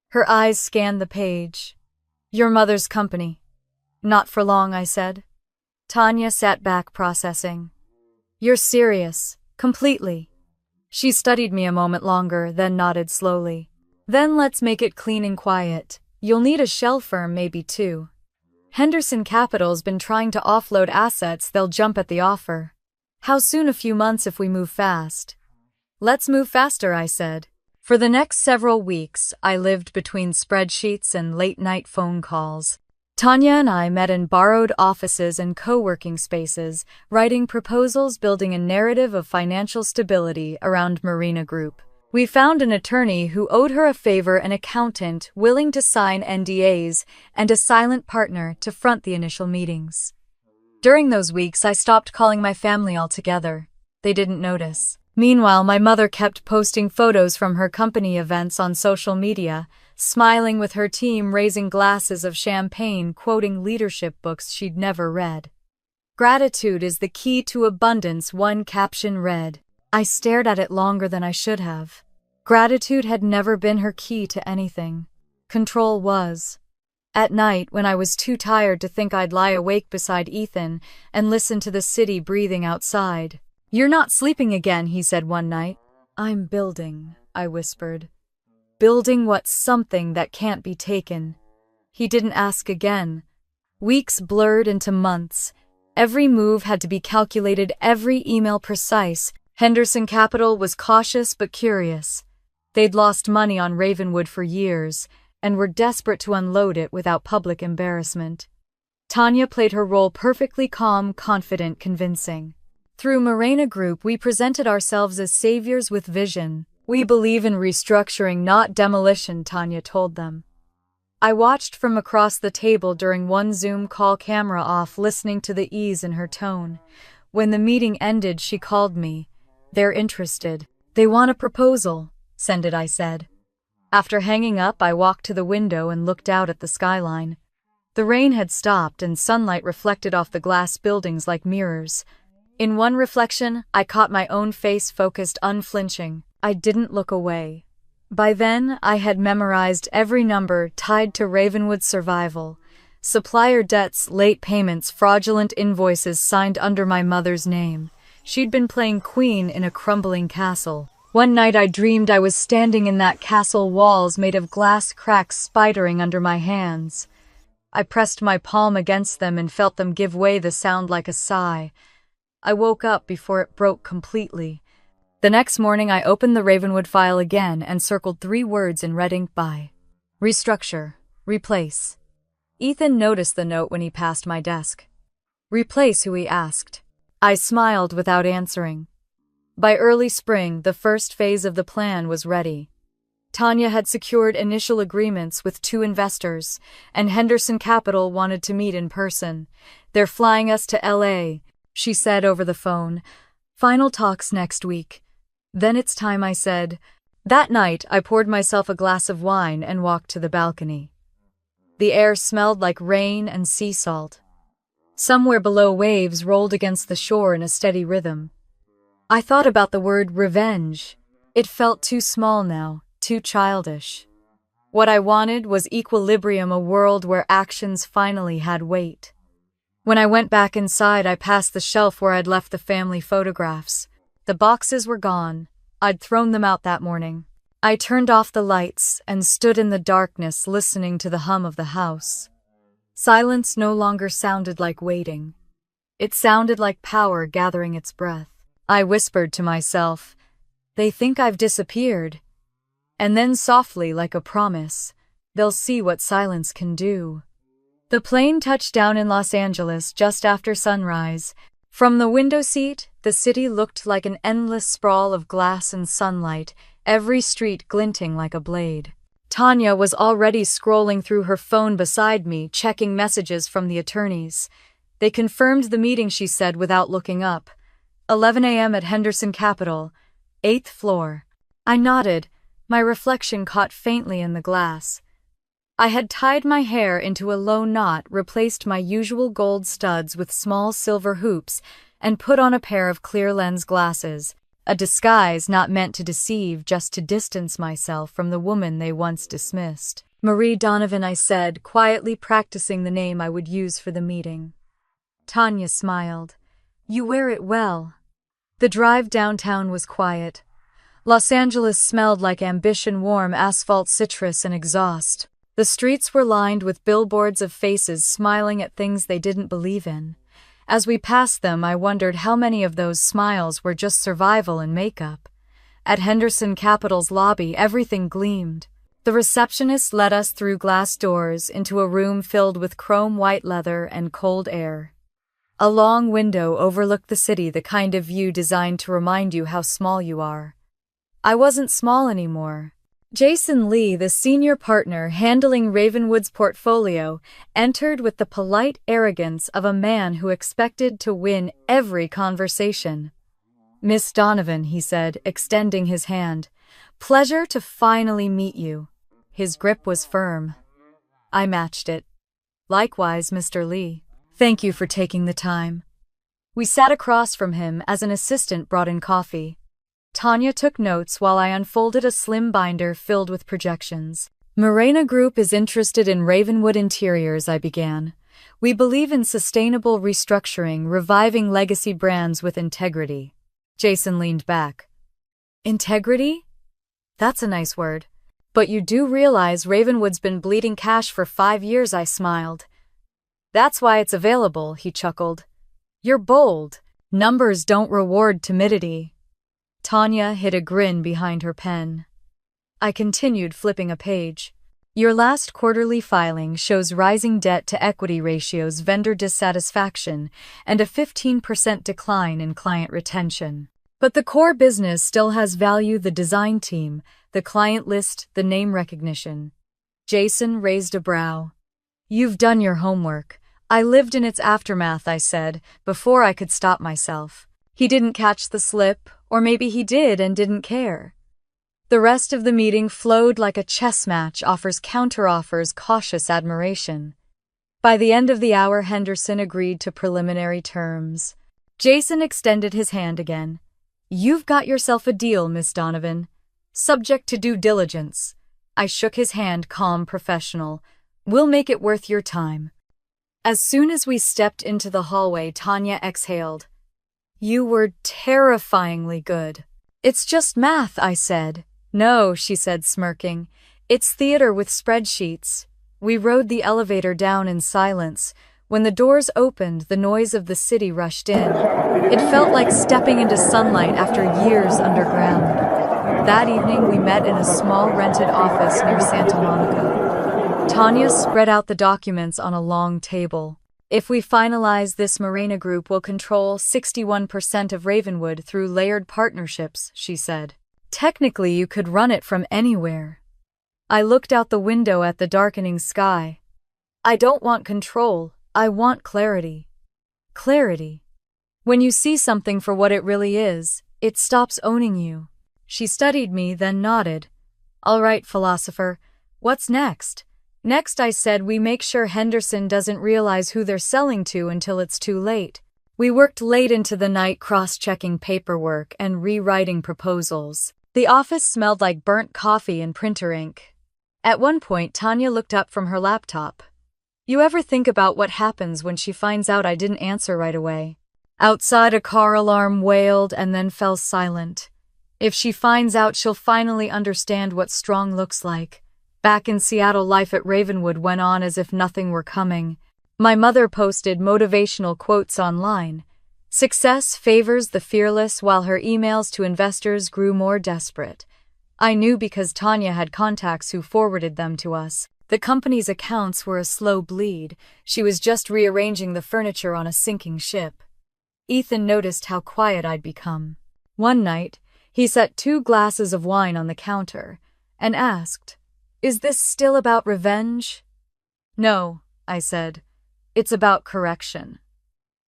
Her eyes scanned the page. "Your mother's company." "Not for long," I said. Tanya sat back, processing. You're serious. Completely. She studied me a moment longer, then nodded slowly. Then let's make it clean and quiet. You'll need a shell firm, maybe two. Henderson Capital's been trying to offload assets, they'll jump at the offer. How soon? A few months if we move fast. Let's move faster, I said. For the next several weeks, I lived between spreadsheets and late-night phone calls. Tanya and I met in borrowed offices and co-working spaces, writing proposals, building a narrative of financial stability around Marina Group. We found an attorney who owed her a favor, an accountant willing to sign NDAs, and a silent partner to front the initial meetings. During those weeks, I stopped calling my family altogether. They didn't notice. Meanwhile, my mother kept posting photos from her company events on social media, smiling with her team, raising glasses of champagne, quoting leadership books she'd never read. Gratitude is the key to abundance, one caption read. I stared at it longer than I should have. Gratitude had never been her key to anything. Control was. At night, when I was too tired to think, I'd lie awake beside Ethan and listen to the city breathing outside. You're not sleeping again, he said one night. I'm building, I whispered. Building what? Something that can't be taken. He didn't ask again. Weeks blurred into months. Every move had to be calculated, every email precise. Henderson Capital was cautious but curious. They'd lost money on Ravenwood for years, and were desperate to unload it without public embarrassment. Tanya played her role perfectly, calm, confident, convincing. Through Marina Group, we presented ourselves as saviors with vision. We believe in restructuring, not demolition, Tanya told them. I watched from across the table during one Zoom call, camera off, listening to the ease in her tone. When the meeting ended, she called me. They're interested. They want a proposal. Send it, I said. After hanging up, I walked to the window and looked out at the skyline. The rain had stopped and sunlight reflected off the glass buildings like mirrors. In one reflection, I caught my own face, focused, unflinching. I didn't look away. By then, I had memorized every number tied to Ravenwood's survival. Supplier debts, late payments, fraudulent invoices signed under my mother's name. She'd been playing queen in a crumbling castle. One night I dreamed I was standing in that castle, walls made of glass, cracks spidering under my hands. I pressed my palm against them and felt them give way, the sound like a sigh. I woke up before it broke completely. The next morning I opened the Ravenwood file again and circled 3 words in red ink: buy, restructure, replace. Ethan noticed the note when he passed my desk. Replace who? He asked. I smiled without answering. By early spring, the first phase of the plan was ready. Tanya had secured initial agreements with 2 investors, and Henderson Capital wanted to meet in person. They're flying us to LA, she said over the phone. Final talks next week. Then it's time, I said. That night, I poured myself a glass of wine and walked to the balcony. The air smelled like rain and sea salt. Somewhere below, waves rolled against the shore in a steady rhythm. I thought about the word revenge. It felt too small now, too childish. What I wanted was equilibrium, a world where actions finally had weight. When I went back inside, I passed the shelf where I'd left the family photographs. The boxes were gone. I'd thrown them out that morning. I turned off the lights and stood in the darkness, listening to the hum of the house. Silence no longer sounded like waiting. It sounded like power gathering its breath. I whispered to myself, they think I've disappeared. And then softly, like a promise, they'll see what silence can do. The plane touched down in Los Angeles just after sunrise. From the window seat, the city looked like an endless sprawl of glass and sunlight, every street glinting like a blade. Tanya was already scrolling through her phone beside me, checking messages from the attorneys. They confirmed the meeting, she said without looking up. 11 a.m. at Henderson Capital, 8th floor. I nodded, my reflection caught faintly in the glass. I had tied my hair into a low knot, replaced my usual gold studs with small silver hoops, and put on a pair of clear lens glasses, a disguise not meant to deceive, just to distance myself from the woman they once dismissed. Marie Donovan, I said, quietly practicing the name I would use for the meeting. Tanya smiled. You wear it well. The drive downtown was quiet. Los Angeles smelled like ambition, warm asphalt, citrus, and exhaust. The streets were lined with billboards of faces smiling at things they didn't believe in. As we passed them, I wondered how many of those smiles were just survival and makeup. At Henderson Capital's lobby, everything gleamed. The receptionist led us through glass doors into a room filled with chrome white leather and cold air. A long window overlooked the city, the kind of view designed to remind you how small you are. I wasn't small anymore. Jason Lee, the senior partner handling Ravenwood's portfolio, entered with the polite arrogance of a man who expected to win every conversation. "Miss Donovan," he said, extending his hand. "Pleasure to finally meet you." His grip was firm. I matched it. "Likewise, Mr. Lee. Thank you for taking the time." We sat across from him as an assistant brought in coffee. Tanya took notes while I unfolded a slim binder filled with projections. "Morena Group is interested in Ravenwood Interiors," I began. "We believe in sustainable restructuring, reviving legacy brands with integrity." Jason leaned back. "Integrity? That's a nice word. But you do realize Ravenwood's been bleeding cash for 5 years," I smiled. "That's why it's available," he chuckled. "You're bold. Numbers don't reward timidity." Tanya hid a grin behind her pen. I continued, flipping a page. "Your last quarterly filing shows rising debt-to-equity ratios, vendor dissatisfaction, and a 15% decline in client retention. But the core business still has value: the design team, the client list, the name recognition." Jason raised a brow. "You've done your homework." "I lived in its aftermath," I said, before I could stop myself. He didn't catch the slip, or maybe he did and didn't care. The rest of the meeting flowed like a chess match, offers, counteroffers, cautious admiration. By the end of the hour, Henderson agreed to preliminary terms. Jason extended his hand again. "You've got yourself a deal, Miss Donovan. Subject to due diligence." I shook his hand, calm, professional. "We'll make it worth your time." As soon as we stepped into the hallway, Tanya exhaled. "You were terrifyingly good." "It's just math," I said. "No," she said, smirking. "It's theater with spreadsheets." We rode the elevator down in silence. When the doors opened, the noise of the city rushed in. It felt like stepping into sunlight after years underground. That evening, we met in a small rented office near Santa Monica. Tanya spread out the documents on a long table. "If we finalize this, Morena Group will control 61% of Ravenwood through layered partnerships," she said. "Technically, you could run it from anywhere." I looked out the window at the darkening sky. "I don't want control, I want clarity." Clarity. When you see something for what it really is, it stops owning you. She studied me, then nodded. "All right, philosopher. What's next?" "Next," I said, "we make sure Henderson doesn't realize who they're selling to until it's too late." We worked late into the night, cross-checking paperwork and rewriting proposals. The office smelled like burnt coffee and printer ink. At one point, Tanya looked up from her laptop. "You ever think about what happens when she finds out I didn't answer right away?" Outside, a car alarm wailed and then fell silent. "If she finds out, she'll finally understand what strong looks like." Back in Seattle, life at Ravenwood went on as if nothing were coming. My mother posted motivational quotes online. Success favors the fearless, while her emails to investors grew more desperate. I knew because Tanya had contacts who forwarded them to us. The company's accounts were a slow bleed. She was just rearranging the furniture on a sinking ship. Ethan noticed how quiet I'd become. One night, he set 2 glasses of wine on the counter and asked, "Is this still about revenge?" "No," I said. "It's about correction."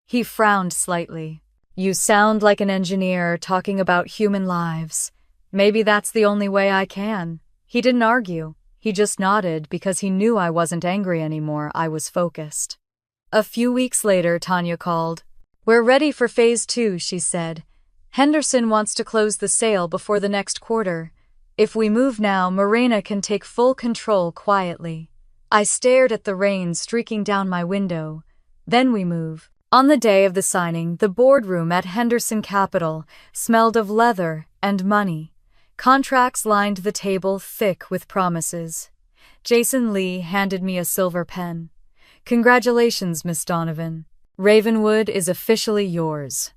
He frowned slightly. "You sound like an engineer talking about human lives. Maybe that's the only way I can." He didn't argue. He just nodded because he knew I wasn't angry anymore. I was focused. A few weeks later, Tanya called. "We're ready for phase 2, she said. "Henderson wants to close the sale before the next quarter. If we move now, Morena can take full control quietly." I stared at the rain streaking down my window. "Then we move." On the day of the signing, the boardroom at Henderson Capital smelled of leather and money. Contracts lined the table thick with promises. Jason Lee handed me a silver pen. "Congratulations, Miss Donovan. Ravenwood is officially yours."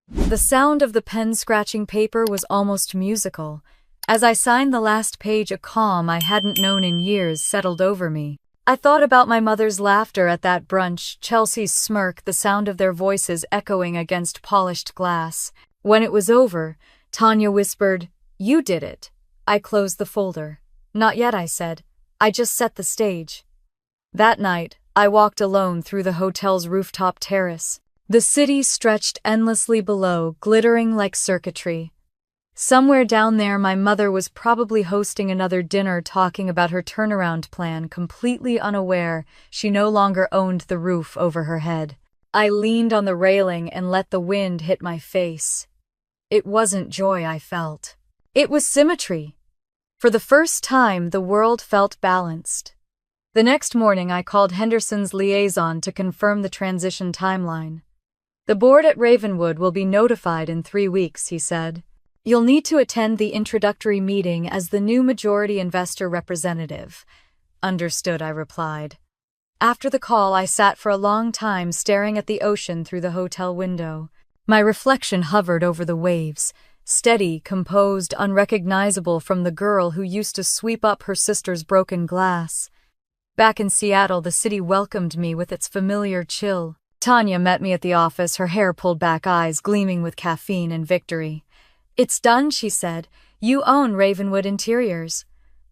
The sound of the pen scratching paper was almost musical. As I signed the last page, a calm I hadn't known in years settled over me. I thought about my mother's laughter at that brunch, Chelsea's smirk, the sound of their voices echoing against polished glass. When it was over, Tanya whispered, "You did it." I closed the folder. "Not yet," I said. "I just set the stage." That night, I walked alone through the hotel's rooftop terrace. The city stretched endlessly below, glittering like circuitry. Somewhere down there, my mother was probably hosting another dinner, talking about her turnaround plan, completely unaware she no longer owned the roof over her head. I leaned on the railing and let the wind hit my face. It wasn't joy I felt. It was symmetry. For the first time, the world felt balanced. The next morning, I called Henderson's liaison to confirm the transition timeline. "The board at Ravenwood will be notified in 3 weeks," he said. "You'll need to attend the introductory meeting as the new majority investor representative." "Understood," I replied. After the call, I sat for a long time staring at the ocean through the hotel window. My reflection hovered over the waves, steady, composed, unrecognizable from the girl who used to sweep up her sister's broken glass. Back in Seattle, the city welcomed me with its familiar chill. Tanya met me at the office, her hair pulled back, eyes gleaming with caffeine and victory. "It's done," she said. "You own Ravenwood Interiors."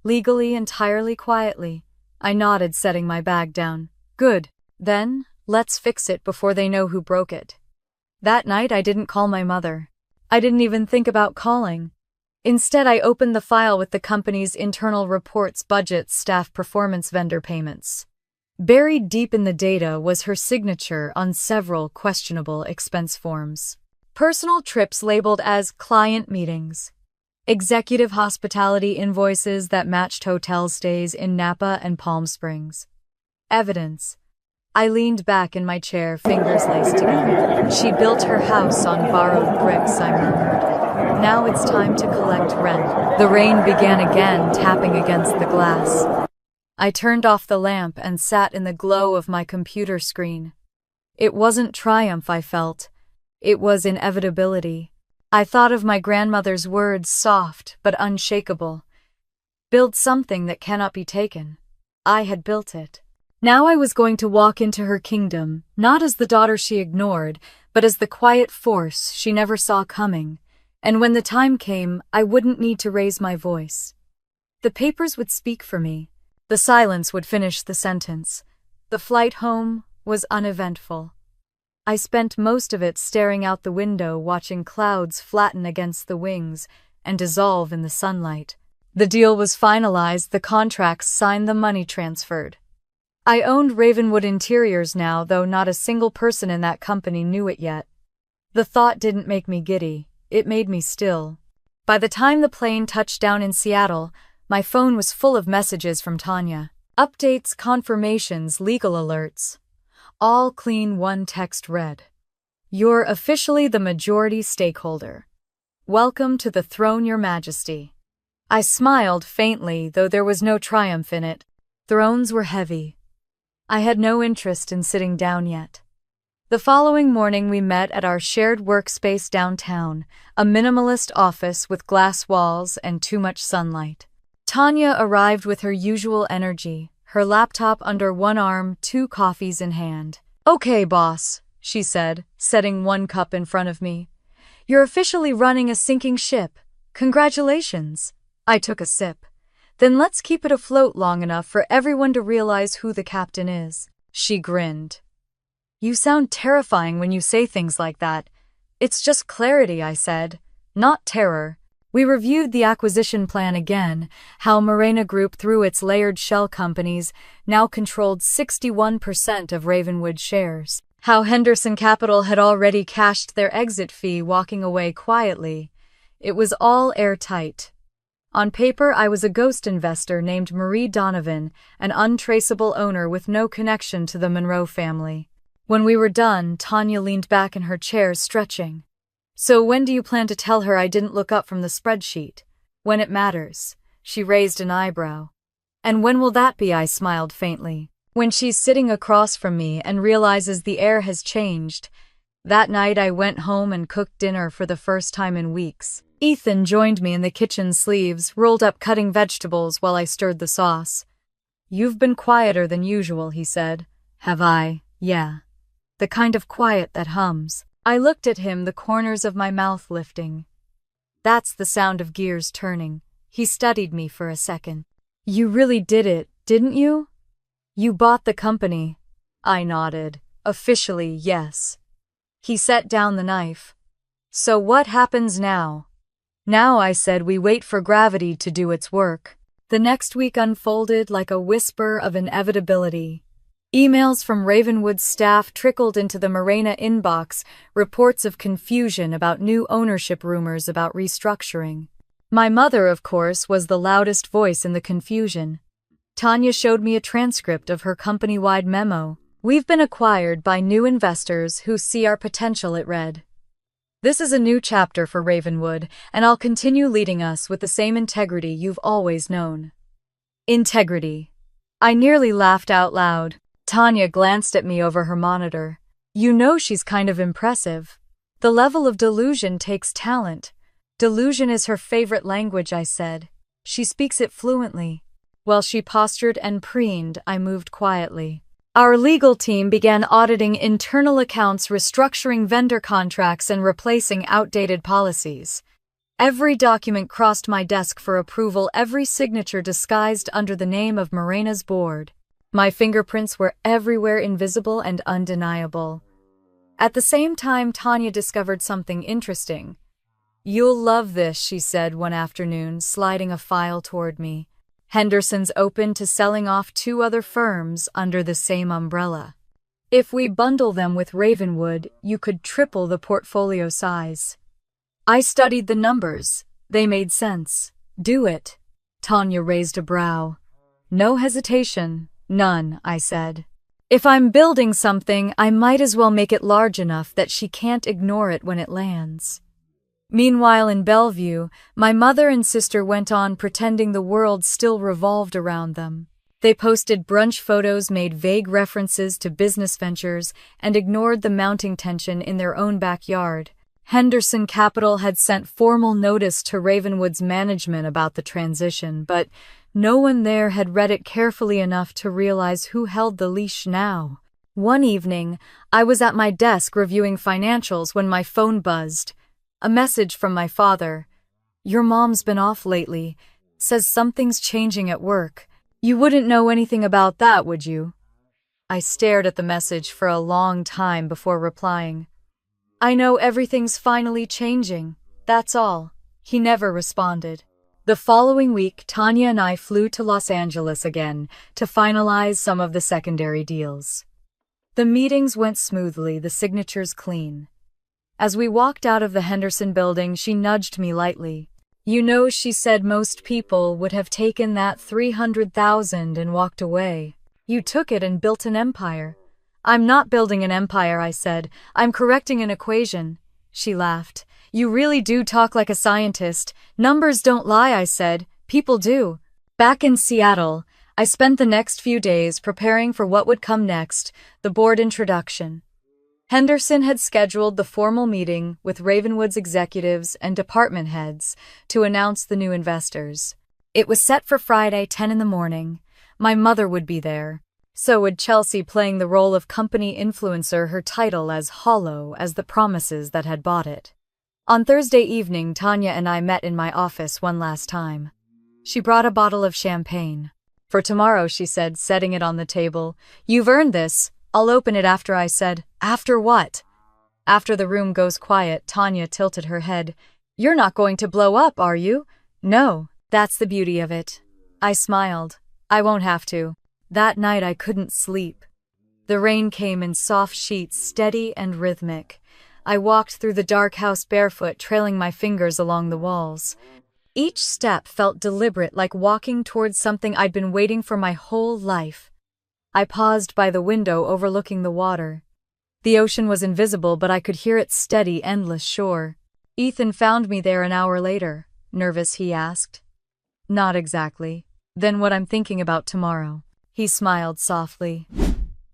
"Legally, entirely quietly." I nodded, setting my bag down. "Good. Then, let's fix it before they know who broke it." That night, I didn't call my mother. I didn't even think about calling. Instead, I opened the file with the company's internal reports, budgets, staff performance, vendor payments. Buried deep in the data was her signature on several questionable expense forms. Personal trips labeled as client meetings. Executive hospitality invoices that matched hotel stays in Napa and Palm Springs. Evidence. I leaned back in my chair, fingers laced together. "She built her house on borrowed bricks," I murmured. "Now it's time to collect rent." The rain began again, tapping against the glass. I turned off the lamp and sat in the glow of my computer screen. It wasn't triumph I felt. It was inevitability. I thought of my grandmother's words, soft but unshakable. "Build something that cannot be taken." I had built it. Now I was going to walk into her kingdom, not as the daughter she ignored, but as the quiet force she never saw coming. And when the time came, I wouldn't need to raise my voice. The papers would speak for me. The silence would finish the sentence. The flight home was uneventful. I spent most of it staring out the window, watching clouds flatten against the wings and dissolve in the sunlight. The deal was finalized, the contracts signed, the money transferred. I owned Ravenwood Interiors now, though not a single person in that company knew it yet. The thought didn't make me giddy, it made me still. By the time the plane touched down in Seattle, my phone was full of messages from Tanya. Updates, confirmations, legal alerts. All clean. One text read, "You're officially the majority stakeholder. Welcome to the throne, Your Majesty." I smiled faintly, though there was no triumph in it. Thrones were heavy. I had no interest in sitting down yet. The following morning we met at our shared workspace downtown, a minimalist office with glass walls and too much sunlight. Tanya arrived with her usual energy, her laptop under one arm, 2 coffees in hand. "Okay, boss," she said, setting one cup in front of me. "You're officially running a sinking ship. Congratulations." I took a sip. "Then let's keep it afloat long enough for everyone to realize who the captain is." She grinned. "You sound terrifying when you say things like that." "It's just clarity," I said, "not terror." We reviewed the acquisition plan again, how Morena Group, through its layered shell companies, now controlled 61% of Ravenwood shares. How Henderson Capital had already cashed their exit fee, walking away quietly. It was all airtight. On paper, I was a ghost investor named Marie Donovan, an untraceable owner with no connection to the Monroe family. When we were done, Tanya leaned back in her chair, stretching. So when do you plan to tell her I didn't look up from the spreadsheet? When it matters. She raised an eyebrow. And when will that be? I smiled faintly. When she's sitting across from me and realizes the air has changed. That night I went home and cooked dinner for the first time in weeks. Ethan joined me in the kitchen, sleeves rolled up, cutting vegetables while I stirred the sauce. You've been quieter than usual, he said. Have I? Yeah. The kind of quiet that hums. I looked at him, the corners of my mouth lifting. That's the sound of gears turning. He studied me for a second. You really did it, didn't you? You bought the company. I nodded. Officially, yes. He set down the knife. So what happens now? Now, I said, we wait for gravity to do its work. The next week unfolded like a whisper of inevitability. Emails from Ravenwood's staff trickled into the Morena inbox, reports of confusion about new ownership, rumors about restructuring. My mother, of course, was the loudest voice in the confusion. Tanya showed me a transcript of her company-wide memo. We've been acquired by new investors who see our potential, it read. This is a new chapter for Ravenwood, and I'll continue leading us with the same integrity you've always known. Integrity. I nearly laughed out loud. Tanya glanced at me over her monitor. You know, she's kind of impressive. The level of delusion takes talent. Delusion is her favorite language, I said. She speaks it fluently. While she postured and preened, I moved quietly. Our legal team began auditing internal accounts, restructuring vendor contracts, and replacing outdated policies. Every document crossed my desk for approval, every signature disguised under the name of Morena's board. My fingerprints were everywhere, invisible and undeniable. At the same time, Tanya discovered something interesting. You'll love this, she said one afternoon, sliding a file toward me. Henderson's open to selling off 2 other firms under the same umbrella. If we bundle them with Ravenwood, you could triple the portfolio size. I studied the numbers. They made sense. Do it. Tanya raised a brow. No hesitation. None, I said. If I'm building something, I might as well make it large enough that she can't ignore it when it lands. Meanwhile, in Bellevue, my mother and sister went on pretending the world still revolved around them. They posted brunch photos, made vague references to business ventures, and ignored the mounting tension in their own backyard. Henderson Capital had sent formal notice to Ravenwood's management about the transition, but no one there had read it carefully enough to realize who held the leash now. One evening, I was at my desk reviewing financials when my phone buzzed. A message from my father. Your mom's been off lately. Says something's changing at work. You wouldn't know anything about that, would you? I stared at the message for a long time before replying. I know everything's finally changing. That's all. He never responded. The following week, Tanya and I flew to Los Angeles again to finalize some of the secondary deals. The meetings went smoothly, the signatures clean. As we walked out of the Henderson building, she nudged me lightly. You know, she said, most people would have taken that $300,000 and walked away. You took it and built an empire. I'm not building an empire, I said. I'm correcting an equation. She laughed. You really do talk like a scientist. Numbers don't lie, I said. People do. Back in Seattle, I spent the next few days preparing for what would come next, the board introduction. Henderson had scheduled the formal meeting with Ravenwood's executives and department heads to announce the new investors. It was set for Friday, 10 in the morning. My mother would be there. So would Chelsea, playing the role of company influencer, her title as hollow as the promises that had bought it. On Thursday evening, Tanya and I met in my office one last time. She brought a bottle of champagne. For tomorrow, she said, setting it on the table. You've earned this. I'll open it after, I said. After what? After the room goes quiet. Tanya tilted her head. You're not going to blow up, are you? No, that's the beauty of it. I smiled. I won't have to. That night I couldn't sleep. The rain came in soft sheets, steady and rhythmic. I walked through the dark house barefoot, trailing my fingers along the walls. Each step felt deliberate, like walking towards something I'd been waiting for my whole life. I paused by the window overlooking the water. The ocean was invisible, but I could hear its steady, endless shore. Ethan found me there an hour later. Nervous, he asked. Not exactly. Then what I'm thinking about tomorrow. He smiled softly.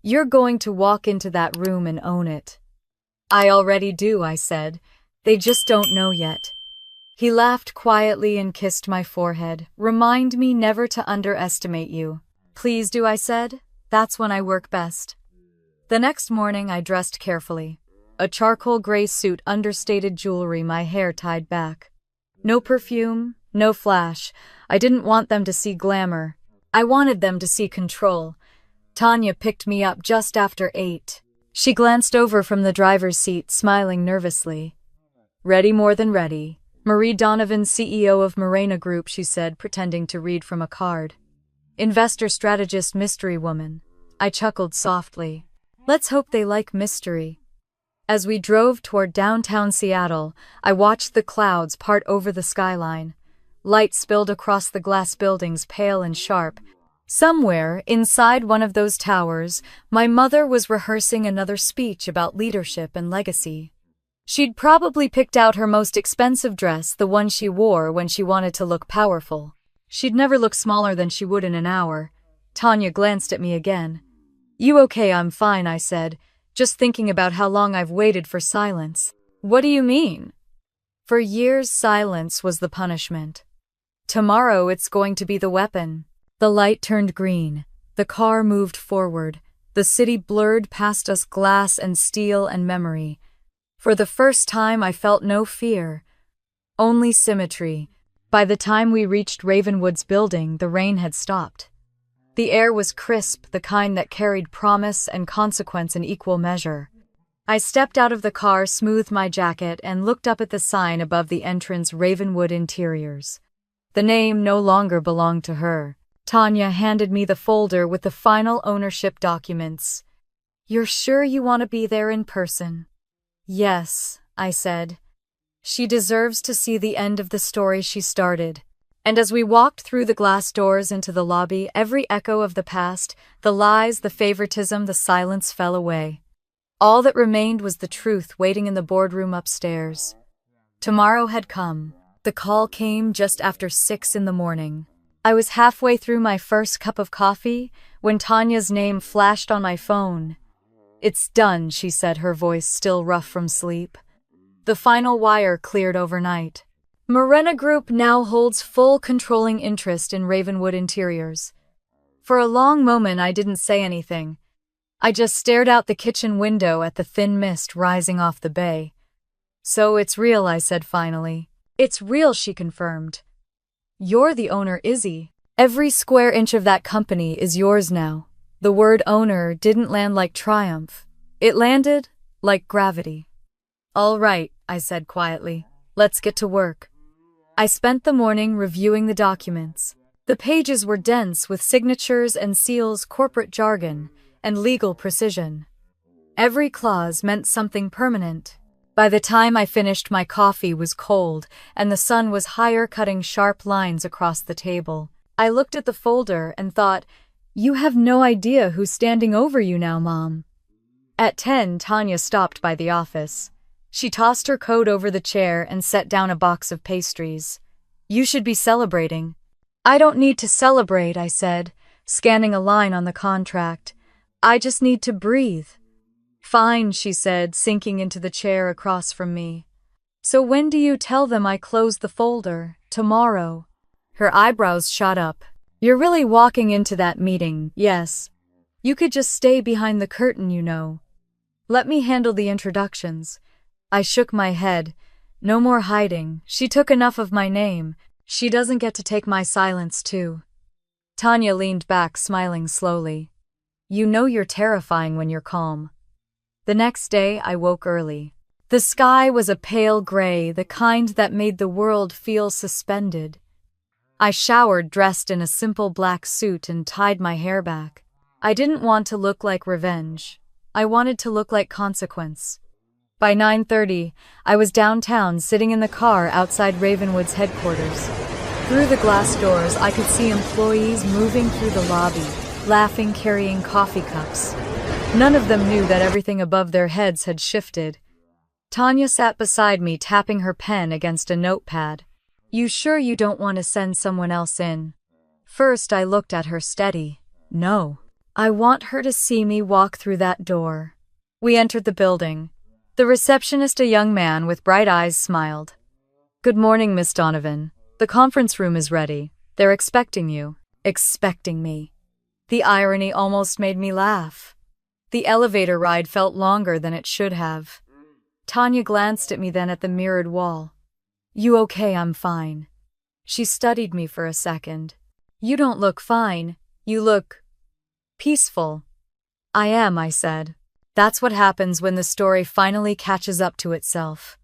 You're going to walk into that room and own it. I already do, I said. They just don't know yet. He laughed quietly and kissed my forehead. Remind me never to underestimate you. Please do, I said. That's when I work best. The next morning I dressed carefully. A charcoal gray suit, understated jewelry, my hair tied back. No perfume, no flash. I didn't want them to see glamour. I wanted them to see control. Tanya picked me up just after 8. She glanced over from the driver's seat, smiling nervously. Ready more than ready. Marie Donovan, CEO of Morena Group, she said, pretending to read from a card. Investor strategist, mystery woman. I chuckled softly. Let's hope they like mystery. As we drove toward downtown Seattle, I watched the clouds part over the skyline. Light spilled across the glass buildings, pale and sharp. Somewhere, inside one of those towers, my mother was rehearsing another speech about leadership and legacy. She'd probably picked out her most expensive dress, the one she wore when she wanted to look powerful. She'd never look smaller than she would in an hour. Tanya glanced at me again. You okay? I'm fine, I said, just thinking about how long I've waited for silence. What do you mean? For years, silence was the punishment. Tomorrow, it's going to be the weapon. The light turned green. The car moved forward. The city blurred past us, glass and steel and memory. For the first time, I felt no fear, only symmetry. By the time we reached Ravenwood's building, the rain had stopped. The air was crisp, the kind that carried promise and consequence in equal measure. I stepped out of the car, smoothed my jacket, and looked up at the sign above the entrance, Ravenwood Interiors. The name no longer belonged to her. Tanya handed me the folder with the final ownership documents. You're sure you want to be there in person? Yes, I said. She deserves to see the end of the story she started. And as we walked through the glass doors into the lobby, every echo of the past, the lies, the favoritism, the silence fell away. All that remained was the truth waiting in the boardroom upstairs. Tomorrow had come. The call came just after 6 in the morning. I was halfway through my first cup of coffee when Tanya's name flashed on my phone. It's done, she said, her voice still rough from sleep. The final wire cleared overnight. Morena Group now holds full controlling interest in Ravenwood Interiors. For a long moment I didn't say anything. I just stared out the kitchen window at the thin mist rising off the bay. So it's real, I said finally. It's real, she confirmed. You're the owner, Izzy. Every square inch of that company is yours now. The word owner didn't land like triumph. It landed like gravity. All right, I said quietly. Let's get to work. I spent the morning reviewing the documents. The pages were dense with signatures and seals, corporate jargon, and legal precision. Every clause meant something permanent. By the time I finished, my coffee was cold, and the sun was higher, cutting sharp lines across the table. I looked at the folder and thought, you have no idea who's standing over you now, Mom. At 10, Tanya stopped by the office. She tossed her coat over the chair and set down a box of pastries. You should be celebrating. I don't need to celebrate, I said, scanning a line on the contract. I just need to breathe. Fine, she said, sinking into the chair across from me. So when do you tell them I closed the folder? Tomorrow. Her eyebrows shot up. You're really walking into that meeting, yes. You could just stay behind the curtain, you know. Let me handle the introductions. I shook my head. No more hiding. She took enough of my name. She doesn't get to take my silence, too. Tanya leaned back, smiling slowly. You know you're terrifying when you're calm. The next day, I woke early. The sky was a pale gray, the kind that made the world feel suspended. I showered, dressed in a simple black suit, and tied my hair back. I didn't want to look like revenge. I wanted to look like consequence. By 9:30, I was downtown, sitting in the car outside Ravenwood's headquarters. Through the glass doors, I could see employees moving through the lobby, laughing, carrying coffee cups. None of them knew that everything above their heads had shifted. Tanya sat beside me, tapping her pen against a notepad. "You sure you don't want to send someone else in?" First, I looked at her steady. "No. I want her to see me walk through that door." We entered the building. The receptionist, a young man with bright eyes, smiled. "Good morning, Miss Donovan. The conference room is ready. They're expecting you." Expecting me. The irony almost made me laugh. The elevator ride felt longer than it should have. Tanya glanced at me, then at the mirrored wall. "You okay?" "I'm fine." She studied me for a second. "You don't look fine. You look peaceful." "I am," I said. That's what happens when the story finally catches up to itself.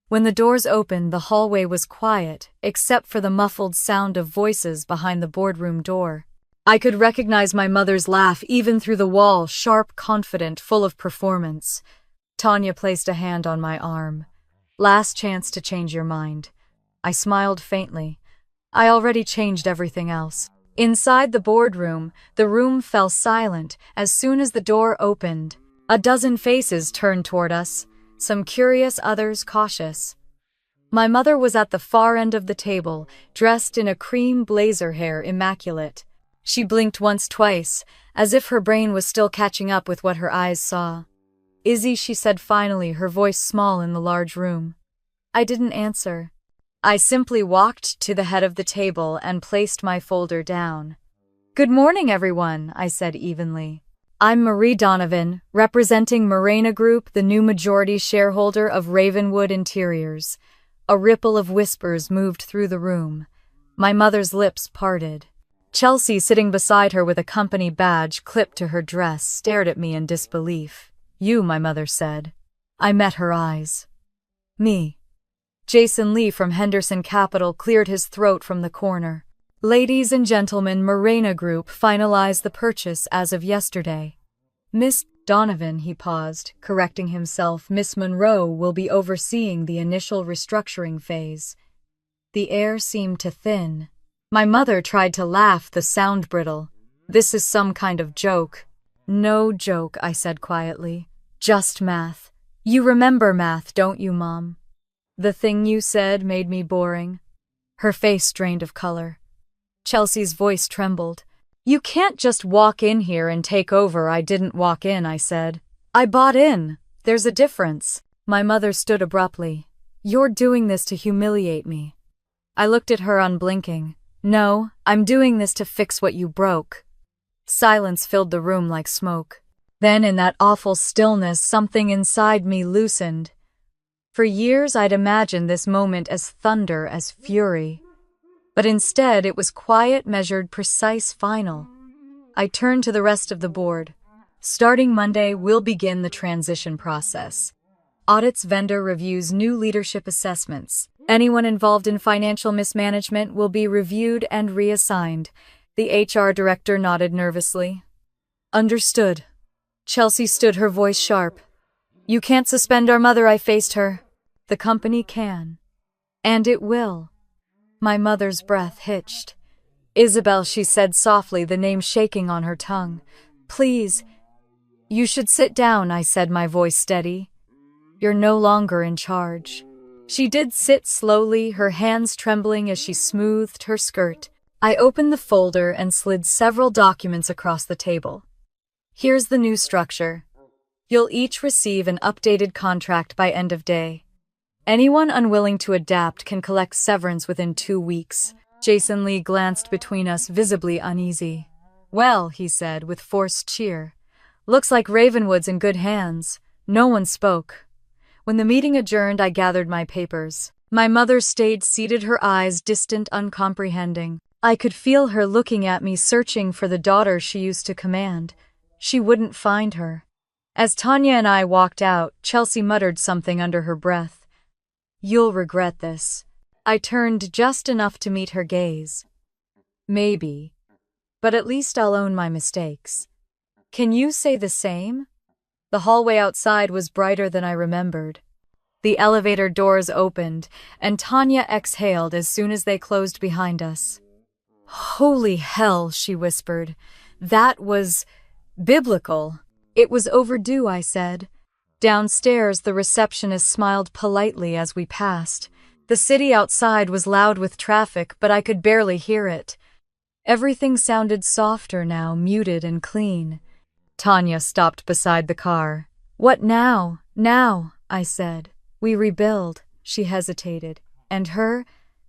When the doors opened, the hallway was quiet, except for the muffled sound of voices behind the boardroom door. I could recognize my mother's laugh even through the wall, sharp, confident, full of performance. Tanya placed a hand on my arm. "Last chance to change your mind." I smiled faintly. I already changed everything else. Inside the boardroom, the room fell silent as soon as the door opened. A dozen faces turned toward us, some curious, others cautious. My mother was at the far end of the table, dressed in a cream blazer, hair immaculate. She blinked once, twice, as if her brain was still catching up with what her eyes saw. "Izzy," she said finally, her voice small in the large room. I didn't answer. I simply walked to the head of the table and placed my folder down. "Good morning, everyone," I said evenly. "I'm Marie Donovan, representing Morena Group, the new majority shareholder of Ravenwood Interiors." A ripple of whispers moved through the room. My mother's lips parted. Chelsea, sitting beside her with a company badge clipped to her dress, stared at me in disbelief. "You," my mother said. I met her eyes. "Me." Jason Lee from Henderson Capital cleared his throat from the corner. "Ladies and gentlemen, Morena Group finalized the purchase as of yesterday. Miss Donovan," he paused, correcting himself, "Miss Monroe will be overseeing the initial restructuring phase." The air seemed to thin. My mother tried to laugh, the sound brittle. "This is some kind of joke." "No joke," I said quietly. "Just math. You remember math, don't you, Mom?" "The thing you said made me boring." Her face drained of color. Chelsea's voice trembled. "You can't just walk in here and take over." "I didn't walk in," I said. "I bought in. There's a difference." My mother stood abruptly. "You're doing this to humiliate me." I looked at her, unblinking. "No, I'm doing this to fix what you broke." Silence filled the room like smoke. Then, in that awful stillness, something inside me loosened. For years I'd imagined this moment as thunder, as fury. But instead it was quiet, measured, precise, final. I turned to the rest of the board. "Starting Monday, we'll begin the transition process. Audits, vendor reviews, new leadership assessments. Anyone involved in financial mismanagement will be reviewed and reassigned." The HR director nodded nervously. "Understood." Chelsea stood, her voice sharp. "You can't suspend our mother," I faced her. "The company can. And it will." My mother's breath hitched. "Isabel," she said softly, the name shaking on her tongue. "Please." "You should sit down," I said, my voice steady. "You're no longer in charge." She did sit slowly, her hands trembling as she smoothed her skirt. I opened the folder and slid several documents across the table. "Here's the new structure. You'll each receive an updated contract by end of day. Anyone unwilling to adapt can collect severance within 2 weeks." Jason Lee glanced between us, visibly uneasy. "Well," he said with forced cheer, "looks like Ravenwood's in good hands." No one spoke. When the meeting adjourned, I gathered my papers. My mother stayed seated, her eyes distant, uncomprehending. I could feel her looking at me, searching for the daughter she used to command. She wouldn't find her. As Tanya and I walked out, Chelsea muttered something under her breath. "You'll regret this." I turned just enough to meet her gaze. "Maybe. But at least I'll own my mistakes." "Can you say the same?" The hallway outside was brighter than I remembered. The elevator doors opened, and Tanya exhaled as soon as they closed behind us. "Holy hell," she whispered. "That was biblical." It was overdue, I said. Downstairs, the receptionist smiled politely as we passed. The city outside was loud with traffic, but I could barely hear it. Everything sounded softer now, muted and clean. Tanya stopped beside the car. "What now? Now," I said. "We rebuild." She hesitated. "And her?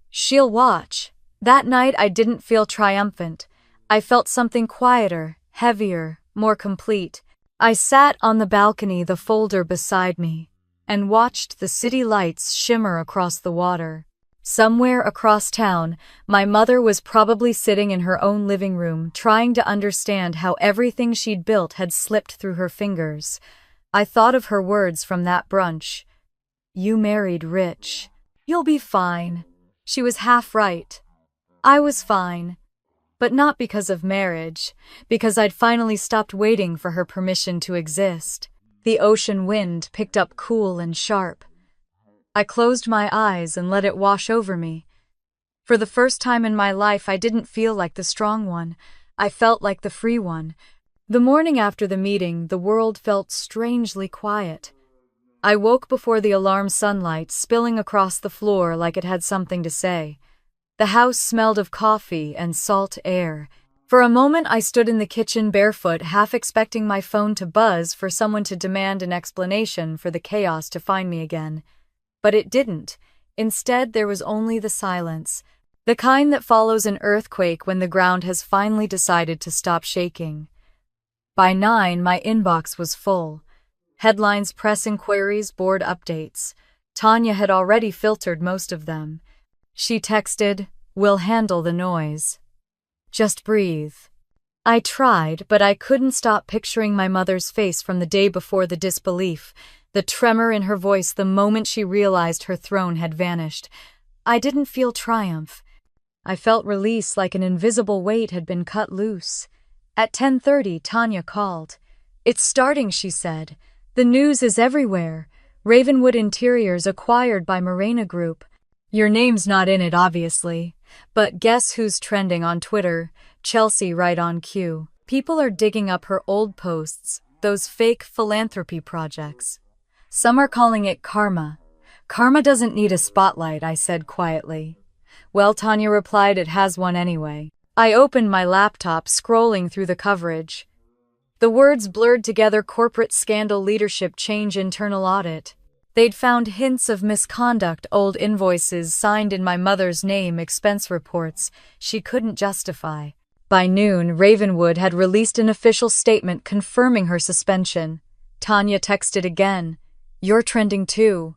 She'll watch." That night I didn't feel triumphant. I felt something quieter, heavier, more complete. I sat on the balcony, the folder beside me, and watched the city lights shimmer across the water. Somewhere across town, my mother was probably sitting in her own living room, trying to understand how everything she'd built had slipped through her fingers. I thought of her words from that brunch. "You married rich. You'll be fine." She was half right. I was fine. But not because of marriage, because I'd finally stopped waiting for her permission to exist. The ocean wind picked up cool and sharp. I closed my eyes and let it wash over me. For the first time in my life, I didn't feel like the strong one. I felt like the free one. The morning after the meeting, the world felt strangely quiet. I woke before the alarm sunlight spilling across the floor like it had something to say. The house smelled of coffee and salt air. For a moment I stood in the kitchen barefoot, half expecting my phone to buzz for someone to demand an explanation for the chaos to find me again. But it didn't. Instead, there was only the silence, the kind that follows an earthquake when the ground has finally decided to stop shaking. By 9, my inbox was full. Headlines, press inquiries, board updates. Tanya had already filtered most of them. She texted, "We'll handle the noise. Just breathe." I tried, but I couldn't stop picturing my mother's face from the day before, the disbelief, the tremor in her voice the moment she realized her throne had vanished. I didn't feel triumph. I felt release, like an invisible weight had been cut loose. At 10:30, Tanya called. "It's starting," she said. "The news is everywhere. Ravenwood Interiors acquired by Morena Group. Your name's not in it, obviously. But guess who's trending on Twitter? Chelsea right on cue. People are digging up her old posts, those fake philanthropy projects. Some are calling it karma. Karma doesn't need a spotlight," I said quietly. "Well," Tanya replied, "it has one anyway." I opened my laptop, scrolling through the coverage. The words blurred together: corporate scandal, leadership change, internal audit. They'd found hints of misconduct, old invoices signed in my mother's name, expense reports she couldn't justify. By noon, Ravenwood had released an official statement confirming her suspension. Tanya texted again, "You're trending too."